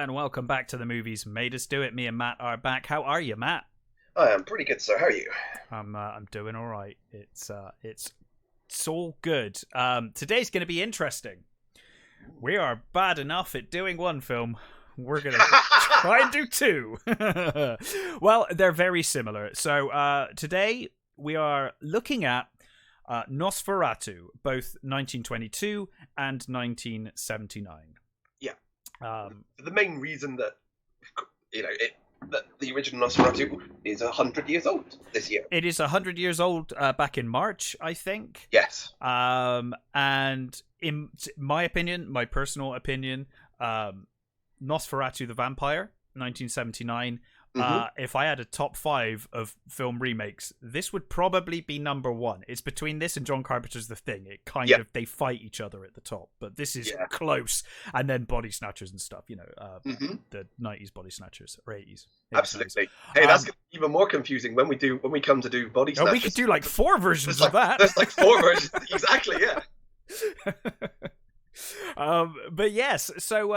and welcome back to the Movies Made Us Do It. Me and Matt are back. How are you, Matt? I am pretty good, sir. How are you? I'm doing all right. It's all good. Today's going to be interesting. We are bad enough at doing one film. We're going to try and do two. Well, they're very similar. So today we are looking at Nosferatu, both 1922 and 1979. Yeah. The main reason that that the original Nosferatu is 100 years old this year. It is 100 years old back in March, I think. Yes. And in my opinion, my personal opinion, Nosferatu the Vampyre, 1979. If I had a top 5 of film remakes, this would probably be number 1. It's between this and John Carpenter's The Thing. It kind of, they fight each other at the top, but this is close. And then Body Snatchers and stuff, the 90s Body Snatchers or 80s. Absolutely. Hey, that's gonna be even more confusing when we come to do Body Snatchers. Oh, we could do like 4 versions of that. There's like 4 versions. Exactly, yeah. But yes, so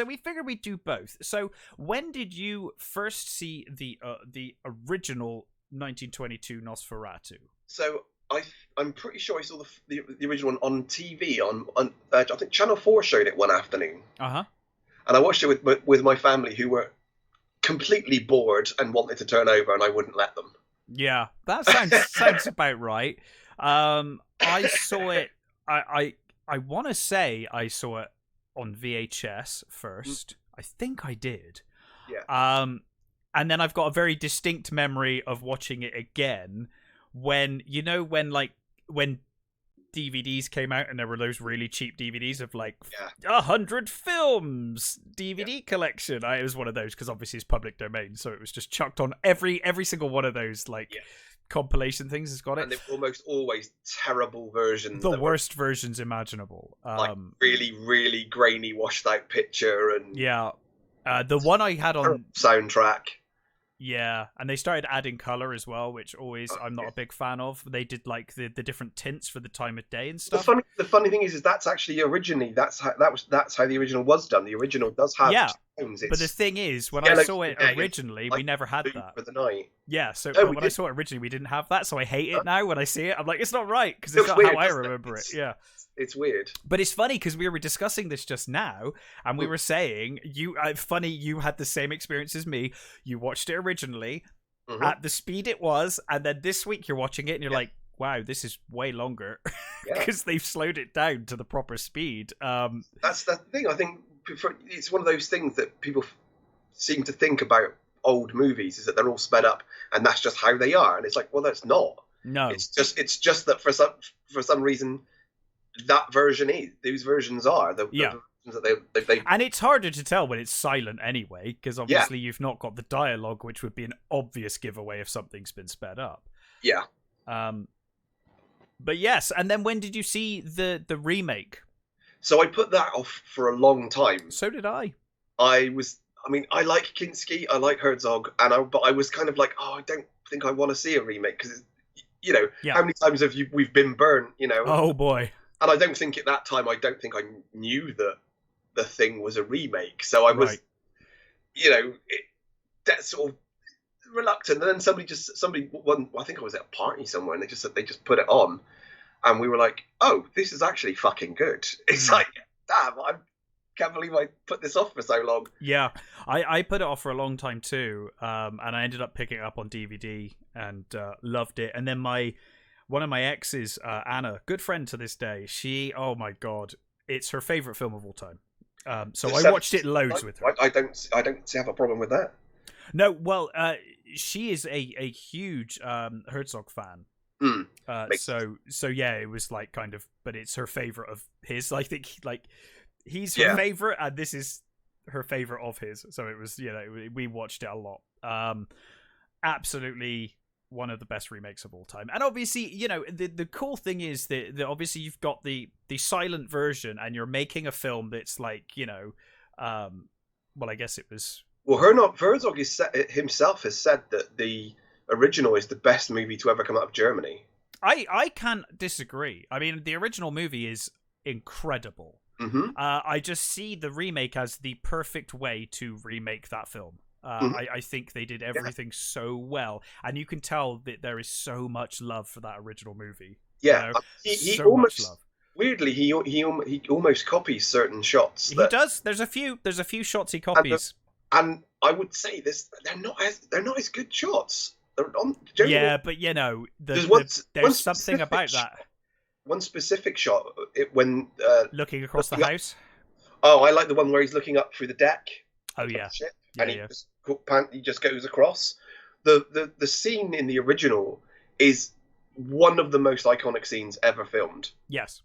we figured we'd do both. So when did you first see the original 1922 Nosferatu? So I'm pretty sure I saw the original one on TV on I think Channel 4 showed it one afternoon. And I watched it with my family, who were completely bored and wanted to turn over, and I wouldn't let them. Yeah, that sounds about right. I saw it. I want to say I saw it on VHS first. I think I did. Yeah. And then I've got a very distinct memory of watching it again when DVDs came out and there were those really cheap DVDs of 100 films DVD collection. It was one of those because obviously it's public domain, so it was just chucked on every single one of those compilation things has got it. And they're almost always terrible versions. The worst versions imaginable. Really, really grainy, washed out picture and the one I had on soundtrack. Yeah, and they started adding color as well, which I'm not a big fan of. They did the different tints for the time of day and stuff. The funny thing is that's actually originally that's how the original was done. The original does have tones. But the thing is, when I saw it originally, we never had that. For the night. Yeah, so when I saw it originally, we didn't have that, so I hate it now when I see it. I'm like, it's not right because it's not weird, how I remember it. Yeah. It's weird. But it's funny because we were discussing this just now, and we were saying, you had the same experience as me. You watched it originally at the speed it was, and then this week you're watching it and you're like, wow, this is way longer because they've slowed it down to the proper speed. That's the thing. I think it's one of those things that people seem to think about old movies, is that they're all sped up and that's just how they are. And it's like, well, that's not. No. It's just that for some reason these versions are the versions that they and it's harder to tell when it's silent anyway, because obviously you've not got the dialogue, which would be an obvious giveaway if something's been sped up. But yes, and then when did you see the remake? So I put that off for a long time. So did I. I like Kinski, I like Herzog, but I was kind of like, I don't think I want to see a remake because how many times we've been burnt, Oh boy. And I don't think at that time, I knew that the Thing was a remake. So I was, that's sort of reluctant. And then somebody, I think I was at a party somewhere, and they just put it on. And we were like, oh, this is actually fucking good. It's like, damn, I can't believe I put this off for so long. Yeah, I put it off for a long time too. And I ended up picking it up on DVD and loved it. And then one of my exes, Anna, good friend to this day, oh my God, it's her favorite film of all time. So I watched it loads with her. I don't have a problem with that. No, well, she is a huge Herzog fan. So yeah, it was but it's her favorite of his. I think he's her favorite, and this is her favorite of his. So it was, we watched it a lot. Absolutely one of the best remakes of all time. And obviously, the cool thing is that obviously you've got the silent version, and you're making a film that's I guess it was. Well, Herzog himself has said that the original is the best movie to ever come out of Germany. I can't disagree. I mean, the original movie is incredible. Mm-hmm. I just see the remake as the perfect way to remake that film. I think they did everything so well, and you can tell that there is so much love for that original movie. Yeah, he So much almost love. weirdly he almost copies certain shots. He does. There's a few shots he copies. And I would say this: they're not as good shots. Yeah, but there's something about that. One specific shot when looking across the house. Oh, I like the one where he's looking up through the deck. Oh yeah, and he just goes across. The scene in the original is one of the most iconic scenes ever filmed. Yes,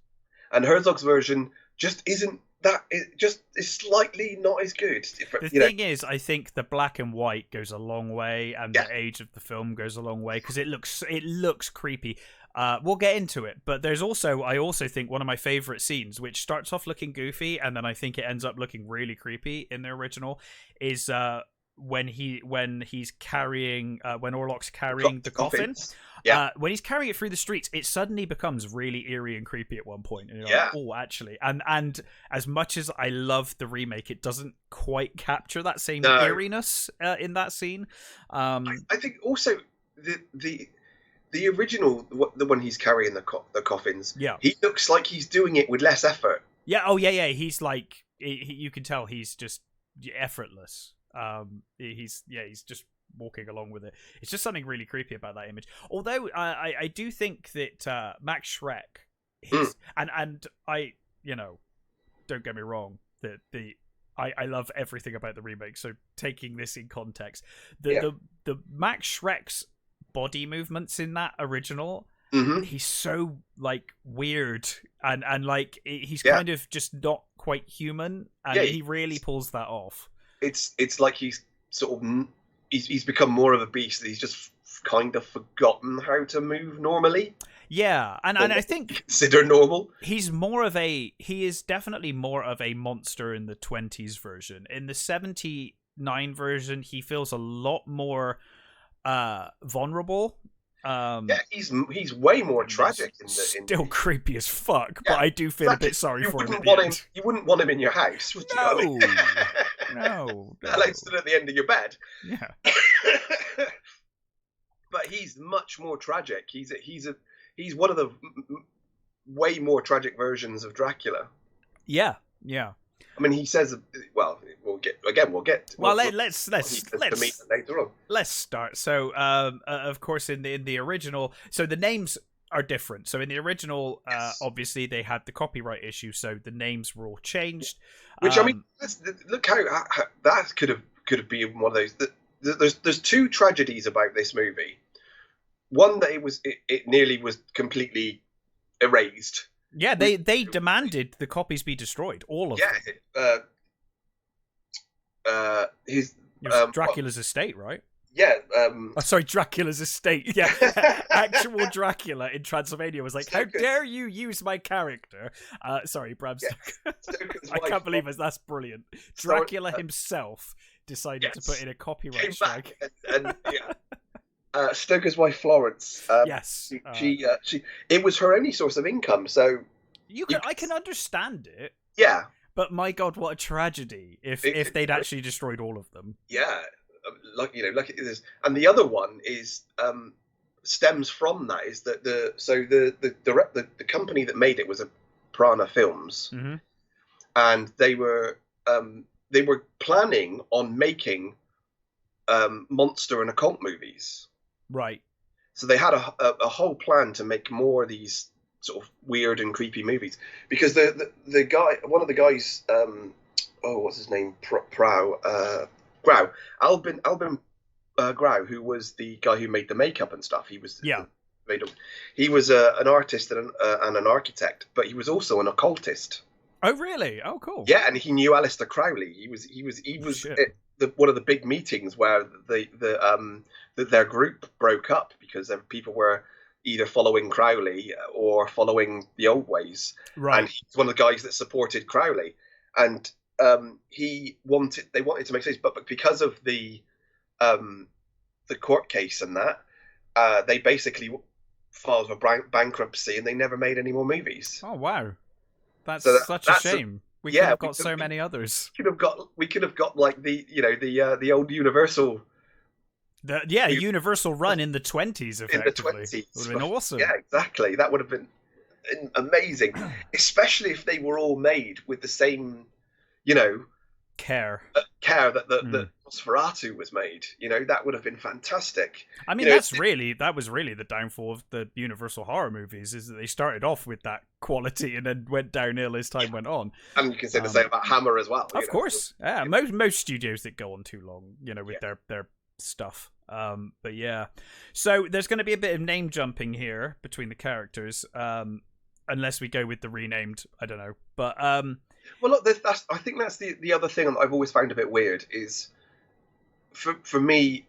and Herzog's version just isn't that. It just is slightly not as good. The thing is, I think the black and white goes a long way, and the age of the film goes a long way because it looks creepy. We'll get into it, but I also think one of my favorite scenes, which starts off looking goofy and then I think it ends up looking really creepy in the original, is when Orlok's carrying the coffin. Yeah. When he's carrying it through the streets, it suddenly becomes really eerie and creepy at one point. And you're like, oh, actually, and as much as I love the remake, it doesn't quite capture that same eeriness in that scene. I think also the original, the one he's carrying the coffins. Yeah, he looks like he's doing it with less effort. Yeah. Oh yeah. He's like you can tell he's just effortless. He's just walking along with it. It's just something really creepy about that image. Although I do think that Max Schreck, and I don't get me wrong, that I love everything about the remake. So taking this in context, the Max Schreck's body movements in that original, he's so like weird and like he's kind of just not quite human, and he really pulls that off. It's like he's sort of he's become more of a beast. He's just kind of forgotten how to move normally. Yeah, and I think consider normal. He is definitely more of a monster in the 20s version. In the 79 version, he feels a lot more vulnerable. He's way more tragic. Still creepy as fuck, but I do feel a bit sorry for him. You wouldn't want him in your house, would you? No. Like stood at the end of your bed. Yeah. But he's much more tragic. He's one of the way more tragic versions of Dracula. Yeah. I mean, he says, well, we'll get. Let's later on. Let's start. So, of course, in the original, so the names are different. So in the original, obviously they had the copyright issue, so the names were all changed. Which I mean, look how that could have been one of those. There's two tragedies about this movie. One that it nearly was completely erased. Yeah, they demanded the copies be destroyed, all of them. His Dracula's estate, right? Yeah. Sorry, Dracula's estate. Yeah, actual Dracula in Transylvania was like, "How dare you use my character?" Sorry, Bram Stoker. I can't believe it. That's brilliant. Dracula himself decided to put in a copyright strike. Stoker's wife Florence. Yes, she it was her only source of income. So I can understand it. Yeah, but my God, what a tragedy if they'd actually destroyed all of them. Yeah, like it is. And the other one is stems from that is that the company that made it was a Prana Films, and they were planning on making monster and occult movies. Right. So they had a whole plan to make more of these sort of weird and creepy movies, because the guy, one of the guys, what's his name? Grau, Albin Grau, who was the guy who made the makeup and stuff. He was he was an artist and an architect, but he was also an occultist. Oh really? Oh cool. Yeah, and he knew Aleister Crowley. He was at one of the big meetings where their group broke up because people were either following Crowley or following the old ways. Right. And he's one of the guys that supported Crowley. And they wanted to make sense, but because of the court case and that, they basically filed for bankruptcy and they never made any more movies. Oh wow. That's So such a shame. We could have got so many others. We could have got like the old Universal. Universal run in the 20s, effectively. In the 20s. Would have been awesome. Yeah, exactly. That would have been amazing, especially if they were all made with the same, care that the Nosferatu was made. That would have been fantastic. I mean, that was really the downfall of the Universal horror movies, is that they started off with that quality and then went downhill as time went on. And you can say the same about Hammer as well. Of course, yeah. Most studios that go on too long, with their stuff. But yeah, so there's going to be a bit of name jumping here between the characters, unless we go with the renamed. I don't know, but well, look, I think that's the other thing that I've always found a bit weird is, for me,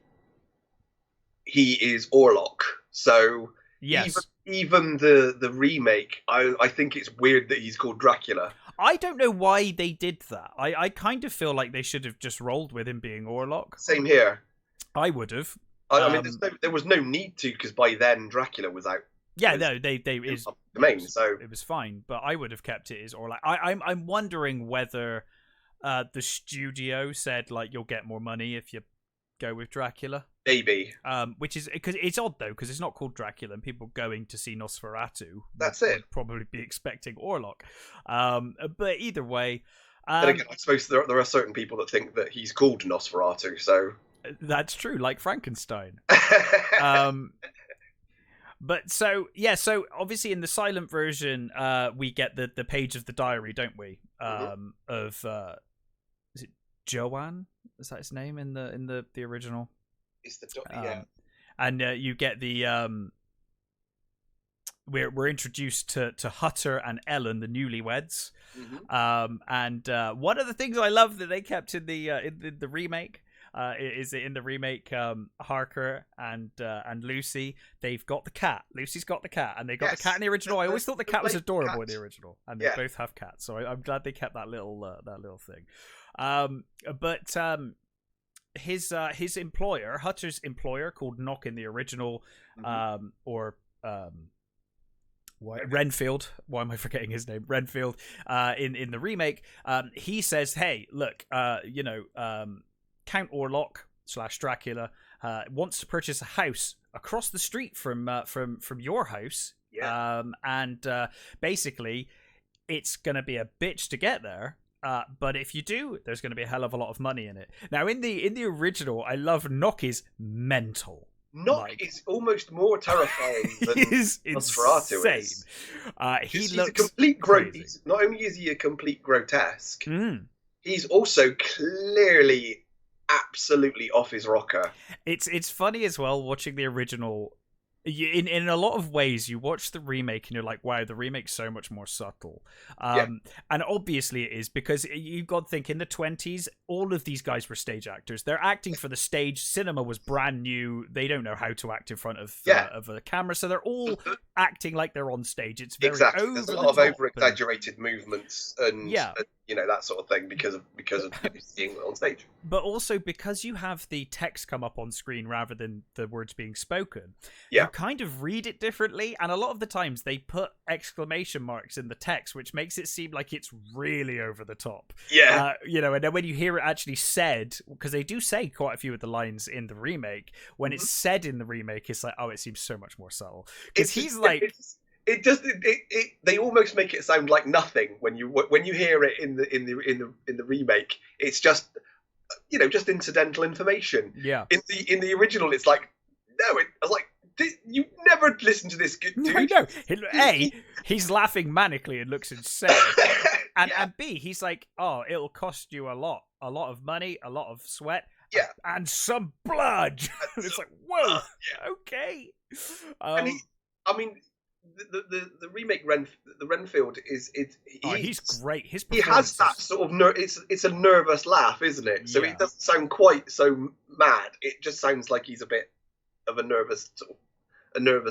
he is Orlok. So yes, even the remake, I think it's weird that he's called Dracula. I don't know why they did that. I kind of feel like they should have just rolled with him being Orlok. Same here. I would have. I mean, there was no need to, because by then Dracula was out. Yeah, no, they is the main, so it was fine. But I would have kept it as Orlok. I'm wondering whether the studio said like you'll get more money if you go with Dracula. Maybe. Which is because it's odd though, because it's not called Dracula, and people going to see Nosferatu. That's it. Would probably be expecting Orlok. But either way. Then again, I suppose there are certain people that think that he's called Nosferatu, so. That's true, like Frankenstein. But so obviously in the silent version, we get the page of the diary, don't we? Of is it Joanne? Is that his name in the original? It's the yeah. And you get the we're introduced to Hutter and Ellen, the newlyweds. And one of the things I love that they kept in the remake. Is it in the remake? Harker and Lucy, they've got the cat. Lucy's got the cat, and they got the cat in the original. I always thought the cat was adorable in the original, and they both have cats. So I'm glad they kept that little thing. But his employer, Hutter's employer, called Knock in the original, Renfield. Why am I forgetting his name? Renfield. In the remake, he says, "Hey, look, Count Orlok / Dracula wants to purchase a house across the street from your house, and basically it's going to be a bitch to get there. But if you do, there's going to be a hell of a lot of money in it." Now, in the original, I love Knock is mental. Knock is almost more terrifying than Nosferatu is. He's a complete not only is he a complete grotesque, he's also clearly absolutely off his rocker. It's funny as well watching the original. In a lot of ways, you watch the remake and you're like, wow, the remake's so much more subtle. And obviously it is, because you've got to think, in the 20s, all of these guys were stage actors. They're acting for the stage. Cinema was brand new. They don't know how to act in front of a camera, so they're all acting like they're on stage. It's very over There's a lot of over-exaggerated movements and that sort of thing because of seeing it on stage. But also because you have the text come up on screen rather than the words being spoken. Yeah. You kind of read it differently, and a lot of the times they put exclamation marks in the text, which makes it seem like it's really over the top. Yeah. And then when you hear it actually said, because they do say quite a few of the lines in the remake, when it's said in the remake, it's like, oh, it seems so much more subtle. Because he's like... They almost make it sound like nothing when you hear it in the remake. It's just just incidental information. Yeah. In the original, it's like, no. I was like, you never listen to this, dude. No. A, he's laughing manically and looks insane. And B, he's like, oh, it'll cost you a lot of money, a lot of sweat, and some blood. It's like, whoa, okay. The remake Renfield he's great. He has that sort of it's a nervous laugh, isn't it? So it doesn't sound quite so mad. It just sounds like he's a bit of a nervous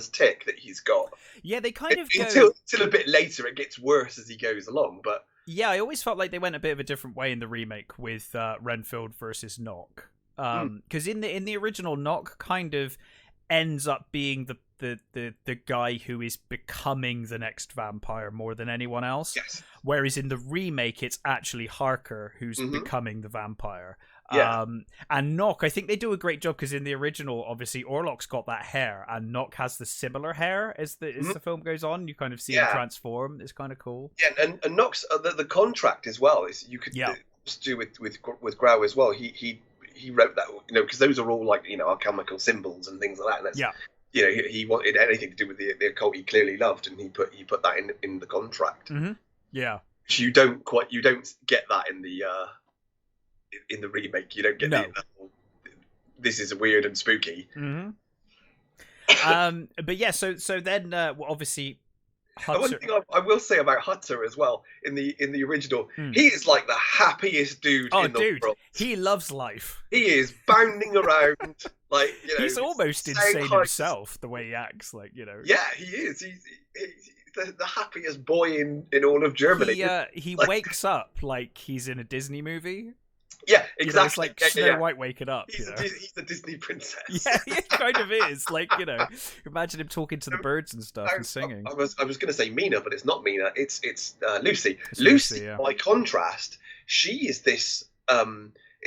tick that he's got. Yeah, they kind of until a bit later it gets worse as he goes along. But yeah, I always felt like they went a bit of a different way in the remake with Renfield versus Knock, because in the original, Knock kind of ends up being the guy who is becoming the next vampire more than anyone else. Yes. Whereas in the remake, it's actually Harker who's becoming the vampire. Yeah. And Nock, I think they do a great job, because in the original, obviously, Orlok's got that hair, and Nock has the similar hair as the film goes on. You kind of see him transform. It's kind of cool. Yeah, and Nock's the contract as well is you could do with Grau as well. He wrote that, because those are all like alchemical symbols and things like that. And that's, he wanted anything to do with the occult he clearly loved, and he put that in the contract. Mm-hmm. Yeah, which you don't get that in the remake. You don't get this is weird and spooky. Mm-hmm. But yeah, so then obviously. One thing I will say about Hutter as well in the original, he is like the happiest dude in the world. He loves life. He is bounding around like he's almost insane himself the way he acts. Yeah, he is. He's the happiest boy in all of Germany. He wakes up like he's in a Disney movie. Yeah, exactly. It's like Snow White waking up. He's the Disney princess. Yeah, he kind of is. Imagine him talking to the birds and stuff and singing. I was going to say Mina, but it's not Mina. It's Lucy. Lucy, by contrast, she is this,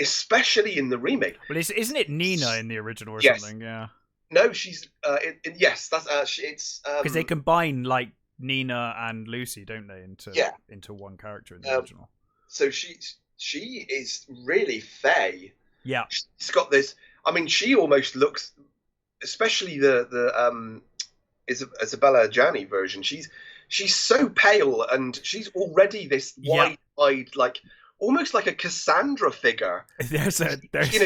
especially in the remake. Well, isn't it Nina in the original or something? Yeah. No, she's yes. That's it's because they combine like Nina and Lucy, don't they, into one character in the original. So she is really fey. Yeah. She's got this. I mean, she almost looks, especially the Isabella Gianni version. She's so pale, and she's already this wide-eyed, like almost like a Cassandra figure.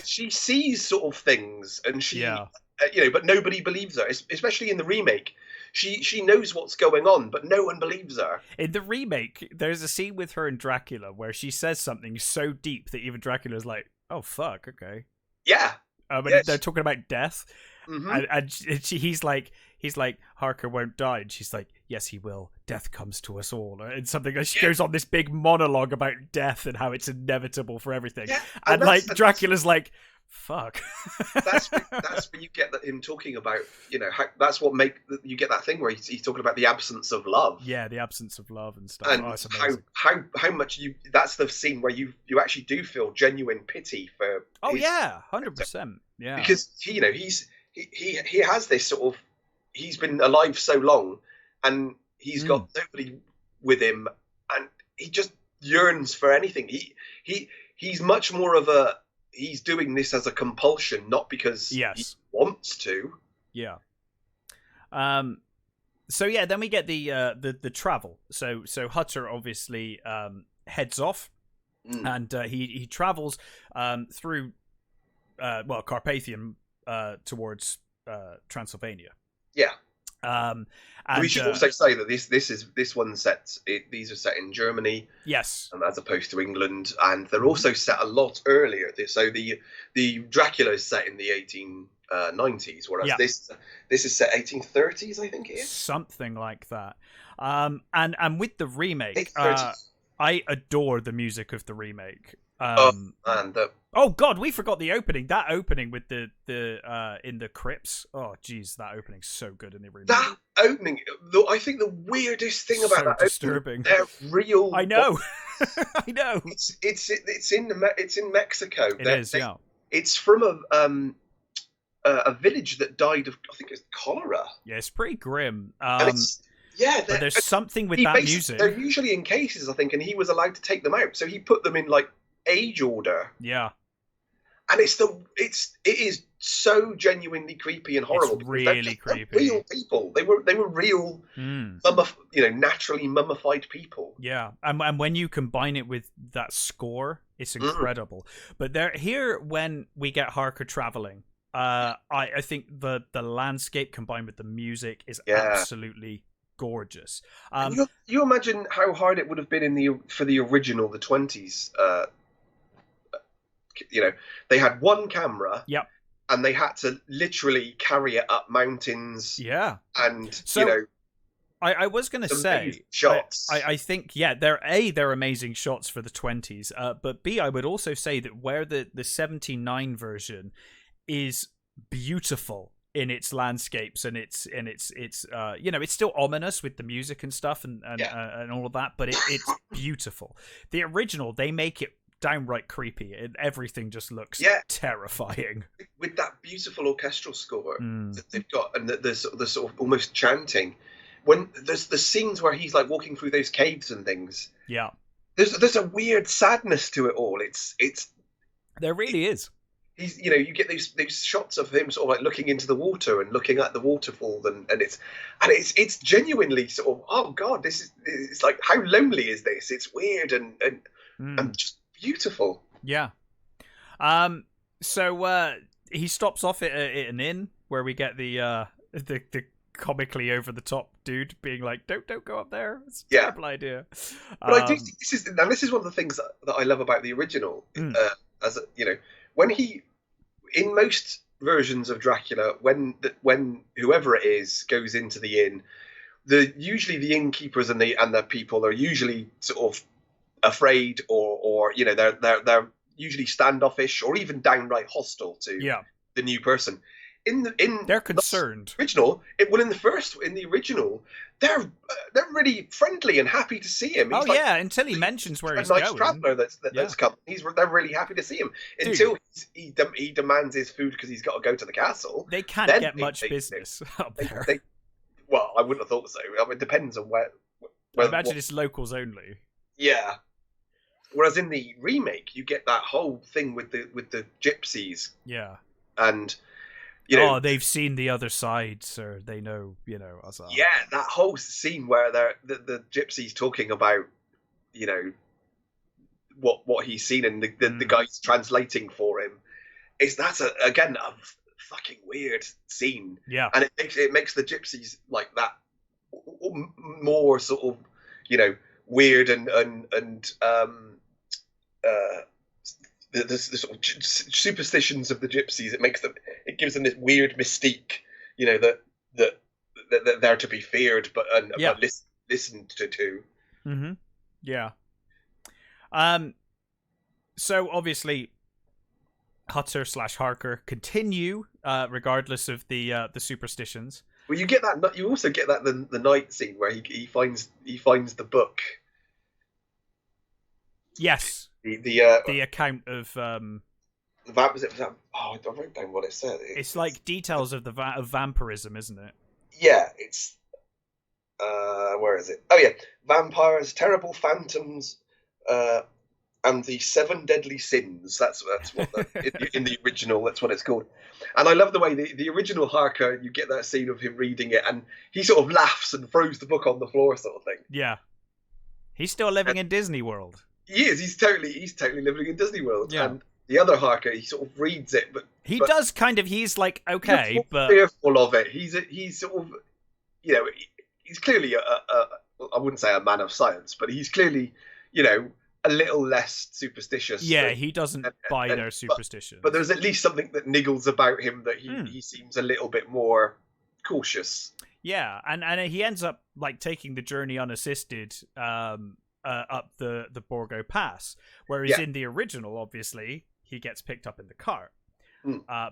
She sees sort of things, and she, but nobody believes her. Especially in the remake. She knows what's going on, but no one believes her. In the remake, there's a scene with her and Dracula where she says something so deep that even Dracula's like, "Oh fuck, okay." Yeah. They're talking about death, and he's like, Harker won't die, and she's like, "Yes, he will. Death comes to us all." And something like she goes on this big monologue about death and how it's inevitable for everything, and like Dracula's like. Fuck. that's where you get him talking about, how, that's what you get that thing where he's talking about the absence of love. Yeah, the absence of love and stuff. And how much that's the scene where you actually do feel genuine pity for. Oh yeah, 100%. Yeah, because he has this sort of, he's been alive so long, and he's got nobody with him, and he just yearns for anything. He's much more of a. He's doing this as a compulsion, not because he wants to. Yeah. So yeah, then we get the travel. So Hutter obviously heads off, and he travels through Carpathian towards Transylvania. Yeah. And we should also say that this one these are set in Germany, yes, as opposed to England, and they're also set a lot earlier. So the Dracula is set in the 1890s, whereas this is set 1830s, I think it is, something like that. And with the remake, I adore the music of the remake. Oh god, we forgot the opening. That opening with the in the crypts. Oh jeez, that opening's so good in the remake. That opening, I think the weirdest thing about that disturbing. Opening, they're real. I know. I know. It's in Mexico. Yeah. It's from a village that died of, I think it's cholera. Yeah, it's pretty grim. But there's something with that music. They're usually in cases, I think, and he was allowed to take them out, so he put them in like age order. Yeah. And it is so genuinely creepy and horrible. It's really creepy. Real people. They were real, naturally mummified people. Yeah, and when you combine it with that score, it's incredible. But here when we get Harker traveling, I think the landscape combined with the music is absolutely gorgeous. You imagine how hard it would have been for the original, the 20s. They had one camera. Yep. And they had to literally carry it up mountains. Yeah. And so, I was going to say shots. I think they're amazing shots for the 20s. But B, I would also say that where the 79 version is beautiful in its landscapes, and it's you know, it's still ominous with the music and stuff and all of that, but it's beautiful. The original, they make it downright creepy, and everything just looks terrifying with that beautiful orchestral score that they've got, and the sort of almost chanting. When there's the scenes where he's like walking through those caves and things, there's a weird sadness to it all. It's there really is. He's, you know, you get these shots of him sort of like looking into the water and looking at the waterfall, and it's genuinely sort of, oh god, it's like, how lonely is this? It's weird and just beautiful. Yeah. So he stops off at an inn where we get the comically over the top dude being like, don't go up there. It's a terrible idea. But I do think this is one of the things that I love about the original. As you know, when he, in most versions of Dracula, when whoever it is goes into the inn, usually the innkeepers and the people are usually sort of afraid, or you know, they're usually standoffish or even downright hostile to the new person. They're concerned. In the original, they're really friendly and happy to see him. He's until he mentions where he's going. A nice traveller that's come. They're really happy to see him until he demands his food because he's got to go to the castle. They can't get much business up there. Well, I wouldn't have thought so. I mean, it depends on where I imagine it's locals only. Yeah. Whereas in the remake, you get that whole thing with the gypsies. Yeah. And you know, they've seen the other side, so they know, you know. That whole scene where the gypsies talking about, you know, what he's seen, and the guy's translating for him. That's a fucking weird scene. Yeah, and it makes the gypsies like that more sort of, you know, weird and the sort of superstitions of the gypsies. It gives them this weird mystique, you know, that they're to be feared, but listened to. Mm-hmm. Yeah. So obviously, Hutter / Harker continue regardless of the superstitions. Well, you get that. You also get that the night scene where he finds the book. Yes. The account of that was it. I wrote down what it said. It's like details of of vampirism, isn't it? Yeah, it's where is it? Oh yeah, vampires, terrible phantoms, and the 7 deadly sins. That's what in the original. That's what it's called. And I love the way the original Harker. You get that scene of him reading it, and he sort of laughs and throws the book on the floor, sort of thing. Yeah, he's still living in Disney World. He is. He's totally living in Disney World. Yeah. And the other Harker, he sort of reads it, but does kind of. He's like, okay, but fearful of it. He's sort of, you know, he's clearly I wouldn't say a man of science, but he's clearly, you know, a little less superstitious. Yeah, he doesn't buy their superstitions. But there's at least something that niggles about him that he seems a little bit more cautious. Yeah, and he ends up like taking the journey unassisted. Up the Borgo Pass, whereas in the original, obviously, he gets picked up in the cart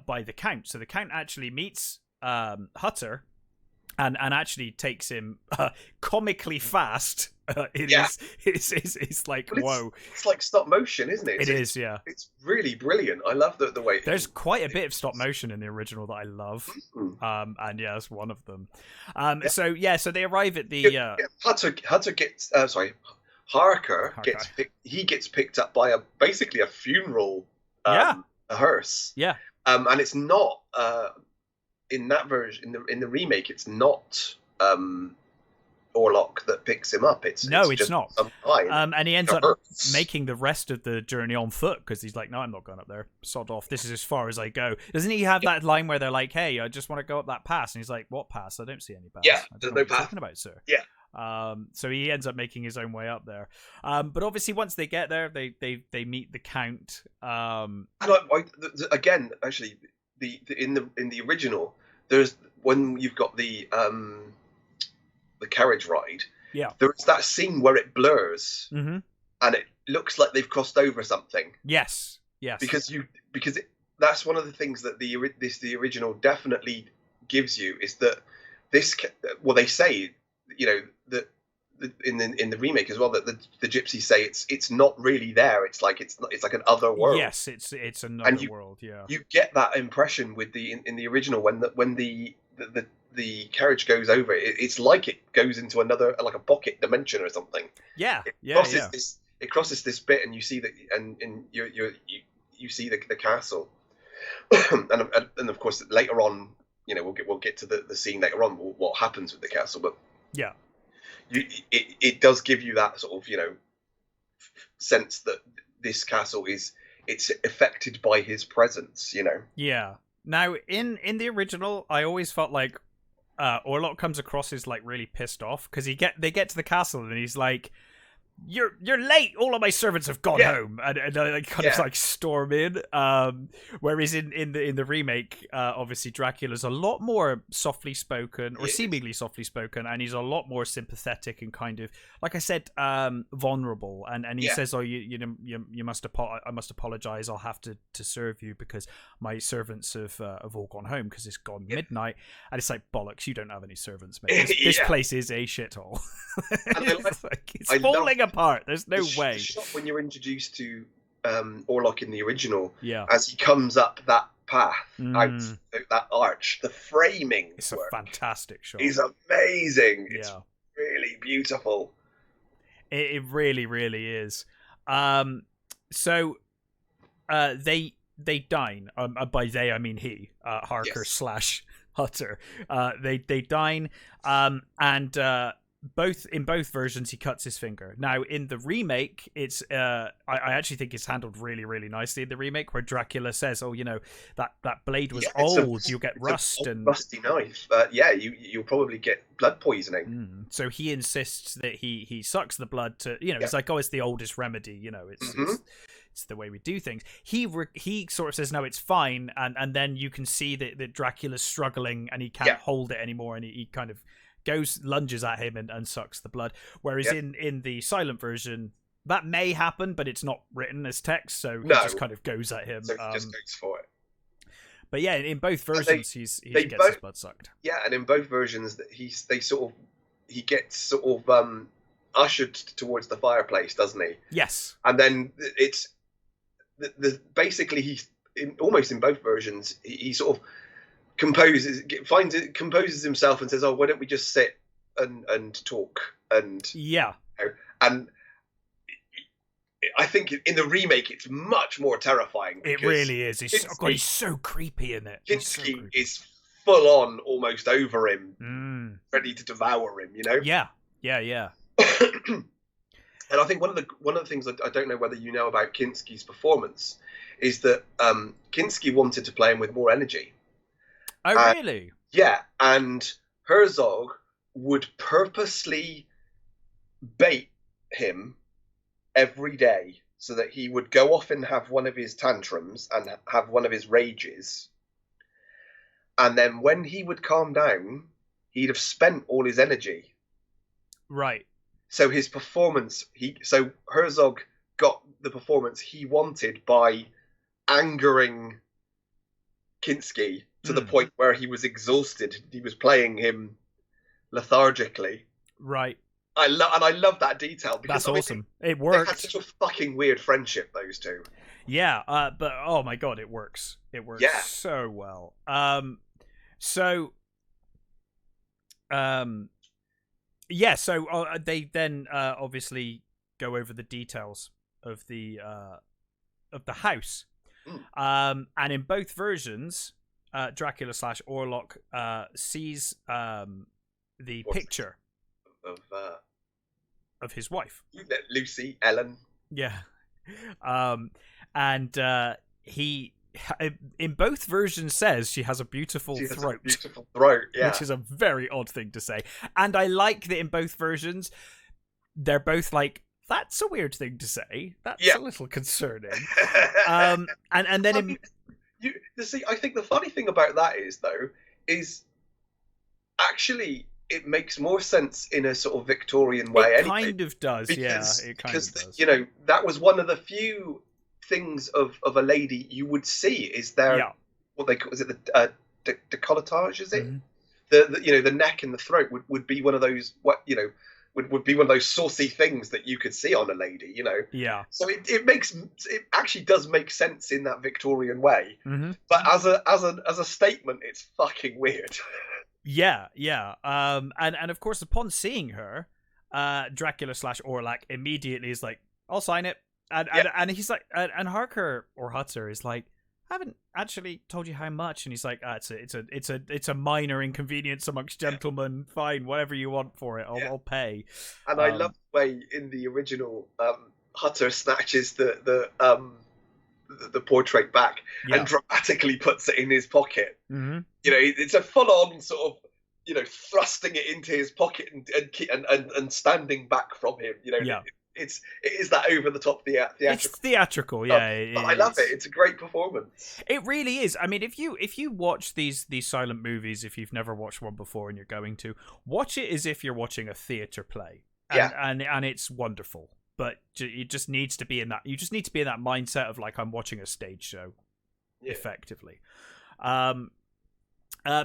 by the Count. So the Count actually meets Hutter and actually takes him comically fast. It's like, whoa. It's like stop motion, isn't it? It is, yeah. It's really brilliant. I love the way. There's quite a bit of stop motion in the original that I love. And yeah, that's one of them. So they arrive at the... Hutter gets... Harker gets picked up by basically a funeral a hearse. Yeah. And it's not in that version in the remake. It's not Orlok that picks him up. It's not. And he ends up making the rest of the journey on foot because he's like, no, I'm not going up there. Sod off. This is as far as I go. Doesn't he have that line where they're like, hey, I just want to go up that pass? And he's like, what pass? I don't see any pass. Yeah, there's no pass. Talking about, sir. Yeah. So he ends up making his own way up there. But obviously, once they get there, they meet the Count. And again, actually, in the original, there's when you've got the carriage ride. Yeah. There's that scene where it blurs, and it looks like they've crossed over something. Yes. Because that's one of the things that the original definitely gives you is that well, they say, you know, that in the remake as well, that the gypsies say it's not really there. It's like an other world. Yes, it's another world. Yeah, you get that impression with in the original when the carriage goes over. It's like it goes into another, like a pocket dimension or something. Yeah, It crosses this bit, and you see that, and you see the castle, and of course later on, you know, we'll get to the scene later on, what happens with the castle, but yeah, it does give you that sort of, you know, sense that this castle it's affected by his presence, you know. Yeah. Now in the original, I always felt like Orlok comes across as like really pissed off because they get to the castle and he's like, You're late. All of my servants have gone home, and I kind of like storm in. Whereas in the remake, obviously Dracula's a lot more softly spoken, or seemingly softly spoken, and he's a lot more sympathetic and kind of, like I said, vulnerable. And he says, "Oh, you must I must apologize. I'll have to serve you because my servants have all gone home because it's gone midnight." And it's like, bollocks! You don't have any servants, mate. This place is a shithole. It's falling apart. There's no way. The shot when you're introduced to Orlok in the original, yeah, as he comes up that path out that arch, the framing, it's a fantastic shot. It's amazing. It's really beautiful. It really, really is. So they dine. By they I mean he, Harker / Hutter. They dine, and in both versions he cuts his finger. Now in the remake, it's I actually think it's handled really, really nicely in the remake, where Dracula says, "Oh, you know, that blade was old. You'll get rust and rusty knife. You'll probably get blood poisoning." So he insists that he sucks the blood to, you know, it's like, oh, it's the oldest remedy. You know, it's the way we do things. He sort of says, no, it's fine, and then you can see that Dracula's struggling and he can't hold it anymore, and he kind of lunges at him and sucks the blood. Whereas in the silent version, that may happen, but it's not written as text, so he just kind of goes at him. So he just goes for it. But yeah, in both versions, he gets his blood sucked. Yeah, and in both versions, he gets sort of ushered towards the fireplace, doesn't he? Yes. And then it's basically he's almost in both versions. He sort of composes himself and says, "Oh, why don't we just sit and talk?" And and I think in the remake it's much more terrifying. It really is. He's so creepy in it. Kinski is full on, almost over him, ready to devour him. You know? Yeah. And I think one of the things I don't know whether you know about Kinski's performance is that Kinski wanted to play him with more energy. Oh, really? Yeah, and Herzog would purposely bait him every day so that he would go off and have one of his tantrums and have one of his rages. And then when he would calm down, he'd have spent all his energy. Right. So his performance, so Herzog got the performance he wanted by angering Kinski to the point where he was exhausted. He was playing him lethargically. Right. I love that detail because that's awesome. It worked. They had such a fucking weird friendship, those two. Yeah, but oh my god, it works. It works so well. So they then obviously go over the details of the house. And in both versions, Dracula / Orlok sees the picture of his wife, Lucy Ellen. Yeah, and he in both versions says she has a beautiful throat. Beautiful throat, yeah. Which is a very odd thing to say. And I like that in both versions, they're both like, that's a weird thing to say. That's a little concerning. And then I think the funny thing about that is actually it makes more sense in a sort of Victorian way. It kind of does, because, it kind of does. You know, that was one of the few things of a lady you would see is there what they call, is it the decolletage, is it? Mm-hmm. The neck and the throat would be one of those would be one of those saucy things that you could see on a lady, Yeah. So it actually does make sense in that Victorian way, Mm-hmm. but as a statement, it's fucking weird. Yeah. And of course, upon seeing her, Dracula / Orlac immediately is like, I'll sign it. And he's like, and Harker or Hutter is like, I haven't actually told you how much, and he's like, it's a minor inconvenience amongst gentlemen. Fine, whatever you want for it, I'll pay. And I love the way in the original Hutter snatches the portrait back and dramatically puts it in his pocket. Mm-hmm. It's a full on sort of thrusting it into his pocket and standing back from him. It is that over the top theatrical. It's theatrical, yeah. But I love it. It's a great performance. It really is. I mean, if you watch these silent movies, if you've never watched one before and you're going to watch it, as if you're watching a theater play, and it's wonderful. But it just needs to be in that. You just need to be in that mindset of like, I'm watching a stage show, effectively. But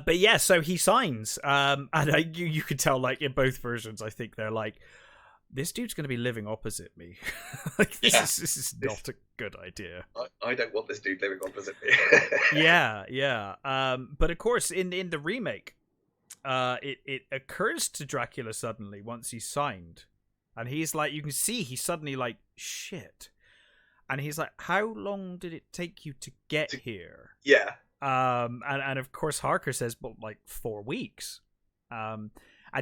yeah, so he signs, and you can tell, like, in both versions, I think they're like, this dude's going to be living opposite me. Like, this is not a good idea. I don't want this dude living opposite me. Yeah. But of course, in the remake, it occurs to Dracula suddenly once he's signed, and he's like, you can see he's suddenly like, shit, and he's like, how long did it take you to get here? Yeah. And of course Harker says, but like 4 weeks. And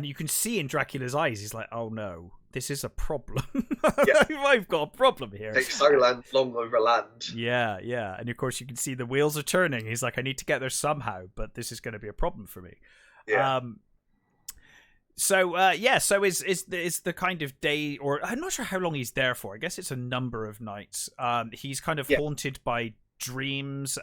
you can see in Dracula's eyes, he's like, oh no, this is a problem. I've got a problem here. Takes so long over land. Yeah. And of course you can see the wheels are turning. He's like, I need to get there somehow, but this is going to be a problem for me. Yeah. So is the kind of day, or I'm not sure how long he's there for. I guess it's a number of nights. He's kind of haunted by dreams,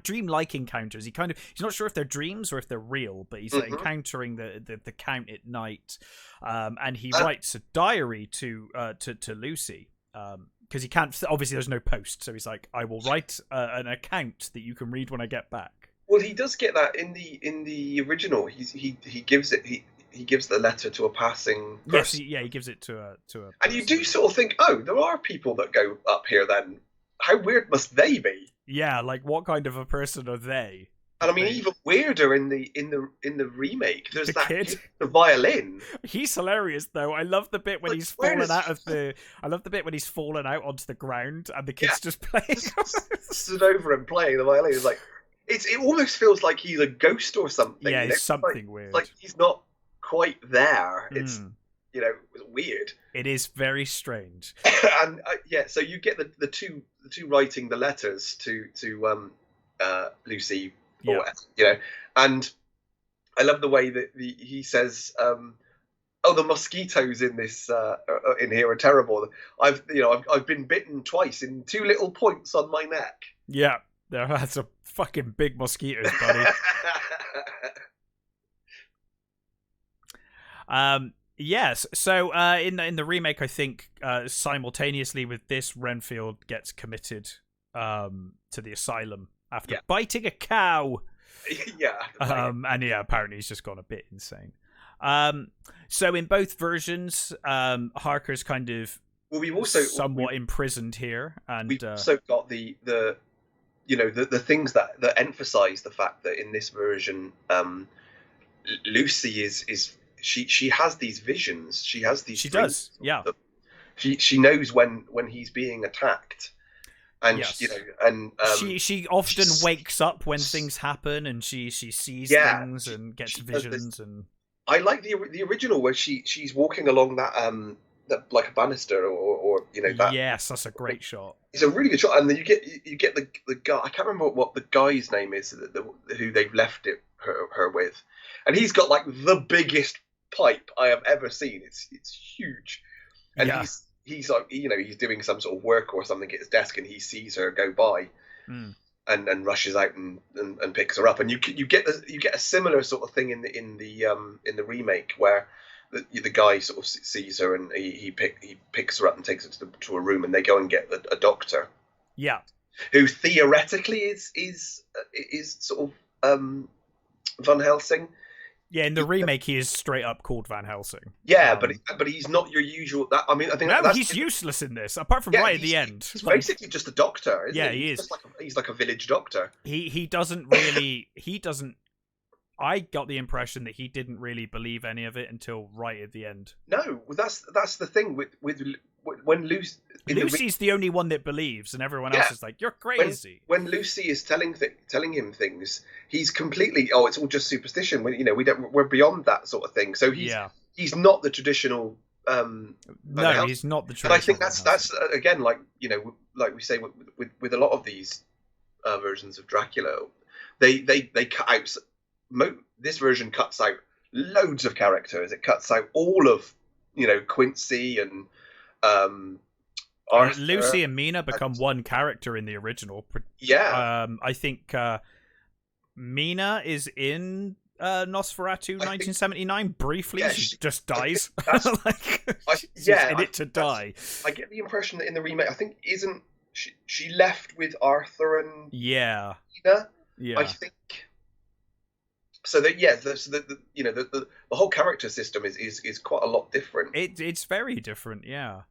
dream-like encounters. He's not sure if they're dreams or if they're real, but he's encountering the count at night, and he writes a diary to Lucy, because he can't. Obviously, there's no post, so he's like, I will write an account that you can read when I get back. Well, he does get that in the original. He gives it. He gives the letter to a passing person. Yes, he gives it to a. And you do sort of think, oh, there are people that go up here then. How weird must they be? Yeah, like what kind of a person are they? And I mean, even weirder in the remake. There's that kid, the violin. He's hilarious though. I love the bit when he's fallen out of the. I love the bit when he's fallen out onto the ground and the kid's just playing. Stood over and playing the violin. It's like it almost feels like he's a ghost or something. Yeah, it's something weird. Like he's not quite there. It's weird. It is very strange. And so you get the two writing the letters to Lucy, and I love the way that he says, the mosquitoes in this in here are terrible. I've been bitten twice in 2 little points on my neck. Yeah, that's a fucking big mosquitoes, buddy. Yes. So in the remake, I think simultaneously with this, Renfield gets committed to the asylum after biting a cow. And apparently he's just gone a bit insane. So in both versions, Harker's kind of we've also somewhat imprisoned here, and we've also got the things that emphasize the fact that in this version, Lucy is. She has these visions. She has these. She does. Yeah. She knows when he's being attacked, and she often wakes up when things happen, and she sees things and gets visions. And I like the original where she's walking along that like a banister or that. Yes, that's a great shot. It's a really good shot, and then you get the guy. I can't remember what the guy's name is who they've left her with, and he's got like the biggest pipe I have ever seen. It's huge, and he's like he's doing some sort of work or something at his desk, and he sees her go by, and rushes out and picks her up, and you get a similar sort of thing in the remake where the guy sort of sees her and he picks her up and takes her to a room, and they go and get a doctor, who theoretically is sort Van Helsing. Yeah, in the remake, he is straight up called Van Helsing. Yeah, but he's not your usual. I think no, he's useless in this, apart from right at the end. He's basically just a doctor, isn't he? He is. He's like a village doctor. He doesn't really. He doesn't. I got the impression that he didn't really believe any of it until right at the end. No, that's the thing with when Lucy's the only one that believes, and everyone else is like, "You're crazy." When Lucy is telling him things, he's completely, it's all just superstition. We're beyond that sort of thing. So he's not the traditional. No, he's not the traditional. But I think that's again, like we say with a lot of these versions of Dracula, they cut out. This version cuts out loads of characters. It cuts out all of Quincy and Arthur. Lucy and Mina become one character in the original. Yeah. I think Mina is in Nosferatu 1979 briefly. Yeah, she just dies. She's in it to die. I get the impression that in the remake, I think she left with Arthur and Mina? Yeah. I think. So that the whole character system is quite a lot different. It's very different, yeah.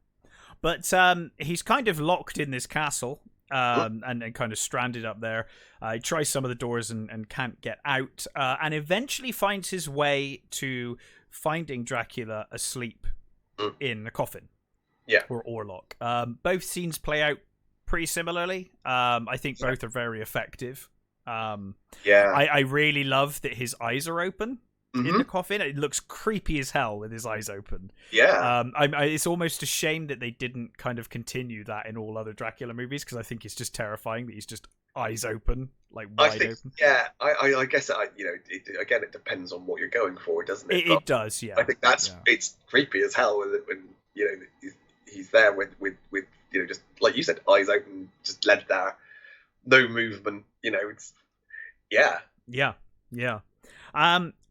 But he's kind of locked in this castle and kind of stranded up there. He tries some of the doors and can't get out, and eventually finds his way to finding Dracula asleep in a coffin. Yeah. Or Orlok. Both scenes play out pretty similarly. I think both are very effective. I really love that his eyes are open in the coffin. It looks creepy as hell with his eyes open. Yeah. It's almost a shame that they didn't kind of continue that in all other Dracula movies, because I think it's just terrifying that he's just eyes open, like wide open. Yeah, I guess again it depends on what you're going for, doesn't it? It does, yeah. I think it's creepy as hell when he's there with just like you said, eyes open, just led there. No movement, it's yeah.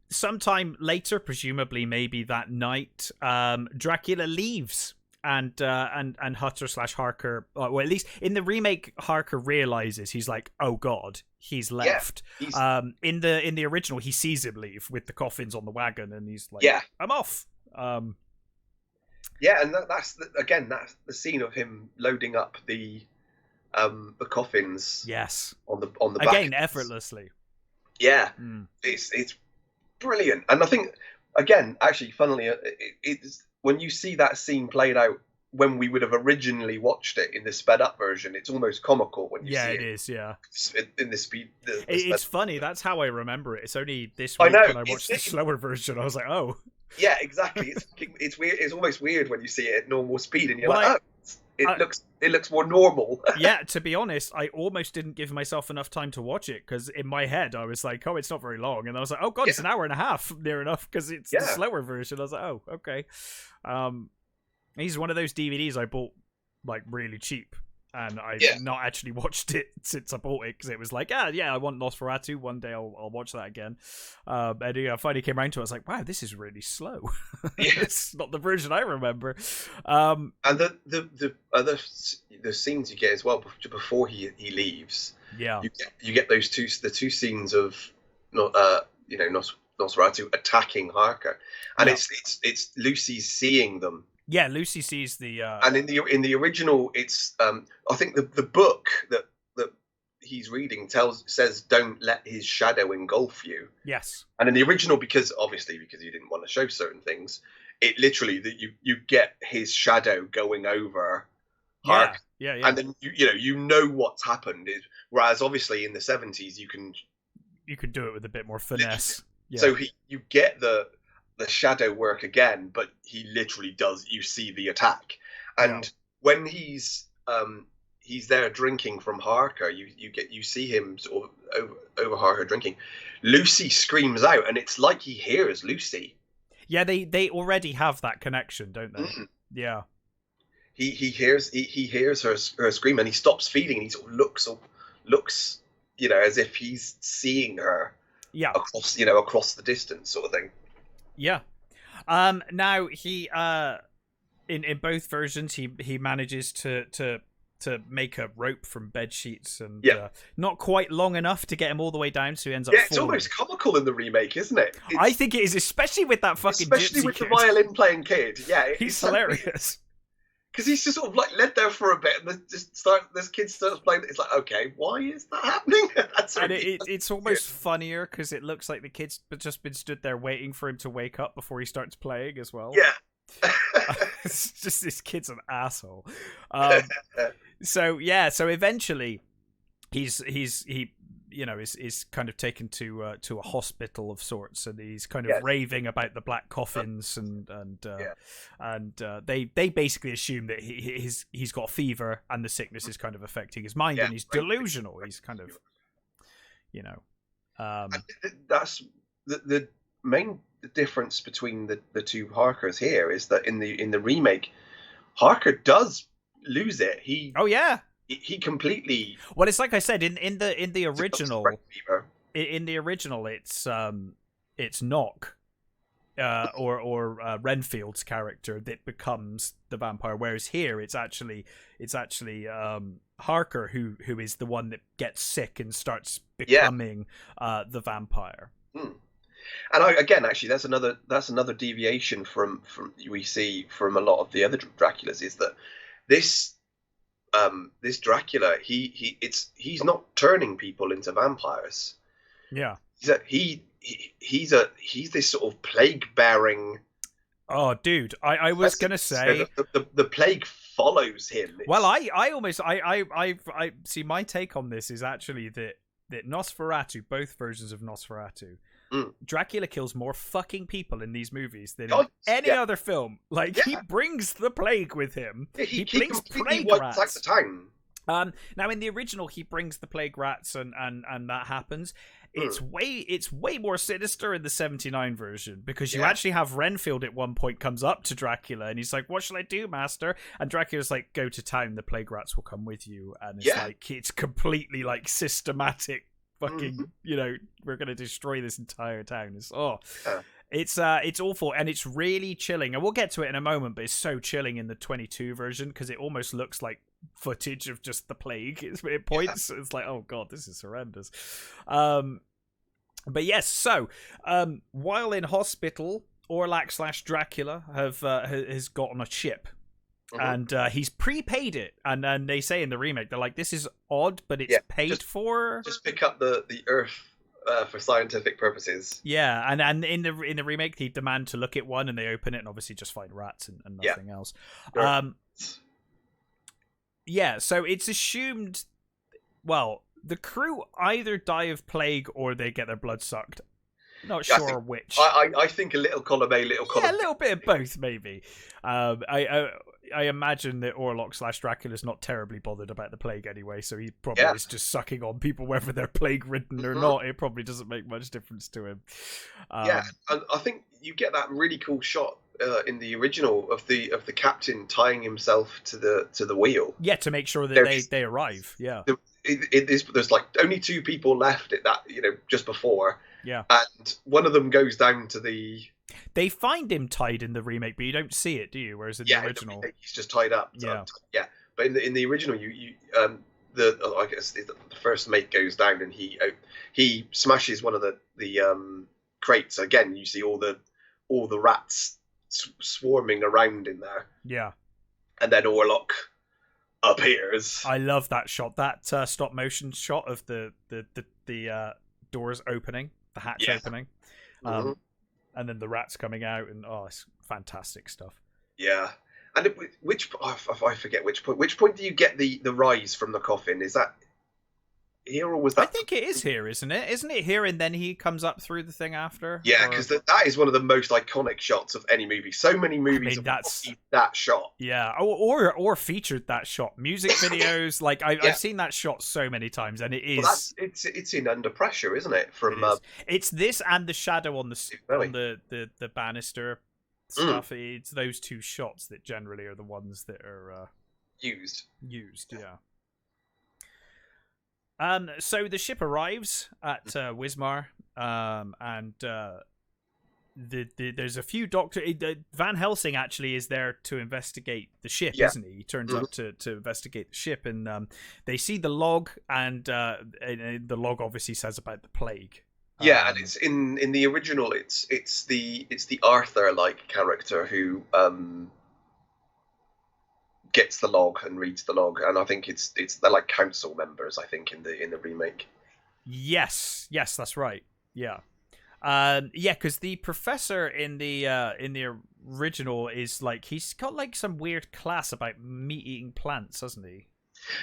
Sometime later, presumably maybe that night, Dracula leaves, and Hutter/Harker, well, at least in the remake, Harker realizes, he's like, oh god, he's left. Yeah, in the original, he sees him leave with the coffins on the wagon, and he's like, I'm off. Yeah, and that's the scene of him loading up the coffins. Yes. On the back. Again, effortlessly. Yeah. It's brilliant. And I think, again, actually, funnily, it's when you see that scene played out when we would have originally watched it in the sped up version, it's almost comical when you see it. Yeah, it is, yeah. In the speed. It's funny. That's how I remember it. It's only this week when I watched the slower version, I was like, oh. Yeah, exactly. It's weird. It's almost weird when you see it at normal speed and you're it looks more normal. Yeah, to be honest, I almost didn't give myself enough time to watch it, because in my head I was like, oh, it's not very long, and I was like, oh god, it's an hour and a half near enough, because it's the slower version. I was like, oh, okay. He's one of those DVDs I bought like really cheap, and I've not actually watched it since I bought it, because it was like, I want Nosferatu, one day I'll watch that again. And I finally came around to it. I was like, wow, this is really slow. It's not the version I remember. And the other scenes you get as well before he leaves. Yeah, you get the two scenes of Nosferatu attacking Harker, and it's Lucy seeing them. Yeah, Lucy sees the and in the original, it's I think the book that he's reading says don't let his shadow engulf you. Yes. And in the original, because you didn't want to show certain things, it literally that you get his shadow going over Hark. Yeah. And then you know what's happened. Whereas obviously in the 70s you can do it with a bit more finesse. Yeah. So you get the shadow work again, but he literally does. You see the attack, and when he's there drinking from Harker, you see him sort of over Harker drinking. Lucy screams out, and it's like he hears Lucy. Yeah, they already have that connection, don't they? Mm-hmm. Yeah. He hears her scream, and he stops feeding, and he sort of looks as if he's seeing her. Yeah. Across the distance, sort of thing. Yeah. Now he in both versions he manages to to make a rope from bed sheets, and Yeah. not quite long enough to get him all the way down, so he ends up. Yeah, it's falling. almost comical in the remake, isn't it? I think it is, especially with that fucking especially gypsy with kid. the violin playing kid. Yeah, He's hilarious. Because he's just sort of like led there for a bit, and this kid starts playing. It's like, okay, why is that happening? It's almost funnier because it looks like the kid's just been stood there waiting for him to wake up before he starts playing as well. Yeah. It's just, this kid's an asshole. So eventually he is kind of taken to a hospital of sorts, and he's kind of raving about the black coffins, and they basically assume that he's got fever, and the sickness is kind of affecting his mind, and he's delusional. He's kind of, that's the main difference between the two Harkers here is that in the remake, Harker does lose it. He completely. Well, it's like I said in the original. In the original, it's Knock, or Renfield's character that becomes the vampire, whereas here it's actually Harker who is the one that gets sick and starts becoming the vampire. And again, actually, that's another deviation from we see from a lot of the other Draculas, is that this Dracula, he's not turning people into vampires. Yeah. He's this sort of plague bearing. Oh, dude! I was gonna say the plague follows him. Well, I see. My take on this is actually that Nosferatu, both versions of Nosferatu, Dracula kills more fucking people in these movies than in any other film. Like, he brings the plague with him. He brings plague rats. Like the town. Now in the original, he brings the plague rats, and that happens. It's way more sinister in the 79 version, because you actually have Renfield at one point comes up to Dracula and he's like, "What shall I do, master?" And Dracula's like, "Go to town. The plague rats will come with you." And it's like, it's completely like systematic. Fucking, we're gonna destroy this entire town. It's awful, and it's really chilling. And we'll get to it in a moment, but it's so chilling in the 22 version because it almost looks like footage of just the plague at points. It's like, oh god, this is horrendous. But yes, so while in hospital, Orlac/Dracula has gotten a ship. And he's prepaid it, and then they say in the remake, they're like, "This is odd, but it's paid for." Just pick up the Earth for scientific purposes. Yeah, and in the remake, they demand to look at one, and they open it, and obviously just find rats and nothing else. Sure. So it's assumed. Well, the crew either die of plague or they get their blood sucked. Not sure which. I think a little column A, little column B. A little bit of both, maybe. I imagine that Orlac/Dracula is not terribly bothered about the plague anyway, so he probably is just sucking on people whether they're plague-ridden or not. It probably doesn't make much difference to him. And I think you get that really cool shot in the original of the captain tying himself to the wheel. Yeah, to make sure that they arrive. Yeah. There's like only two people left at that, just before. Yeah. And one of them goes down to the... They find him tied in the remake, but you don't see it, do you? Whereas in the original... he's just tied up. Yeah. But in the original, I guess the first mate goes down and he smashes one of the crates. Again, you see all the rats swarming around in there. Yeah. And then Orlok appears. I love that shot. That stop motion shot of the doors opening. The hatch opening, and then the rats coming out, and it's fantastic stuff. Yeah, and I forget which point. Which point do you get the rise from the coffin? Is that here or was that? I think it is here, isn't it? Isn't it here, and then he comes up through the thing after? Yeah, because that is one of the most iconic shots of any movie. So many movies have that shot. Yeah, or featured that shot. Music videos, like I've seen that shot so many times, and it is. Well, it's in Under Pressure, isn't it? It's this and the shadow on the banister stuff. It's those two shots that generally are the ones that are used. Yeah. So the ship arrives at Wismar, and there's a few Van Helsing actually is there to investigate the ship, isn't he? He turns up to investigate the ship, and they see the log, and the log obviously says about the plague. Yeah, and it's in the original. It's the Arthur-like character who gets the log and reads the log, and I think they're like council members. I think in the remake. Yes, that's right. Yeah, because the professor in the original is like, he's got like some weird class about meat-eating plants, hasn't he?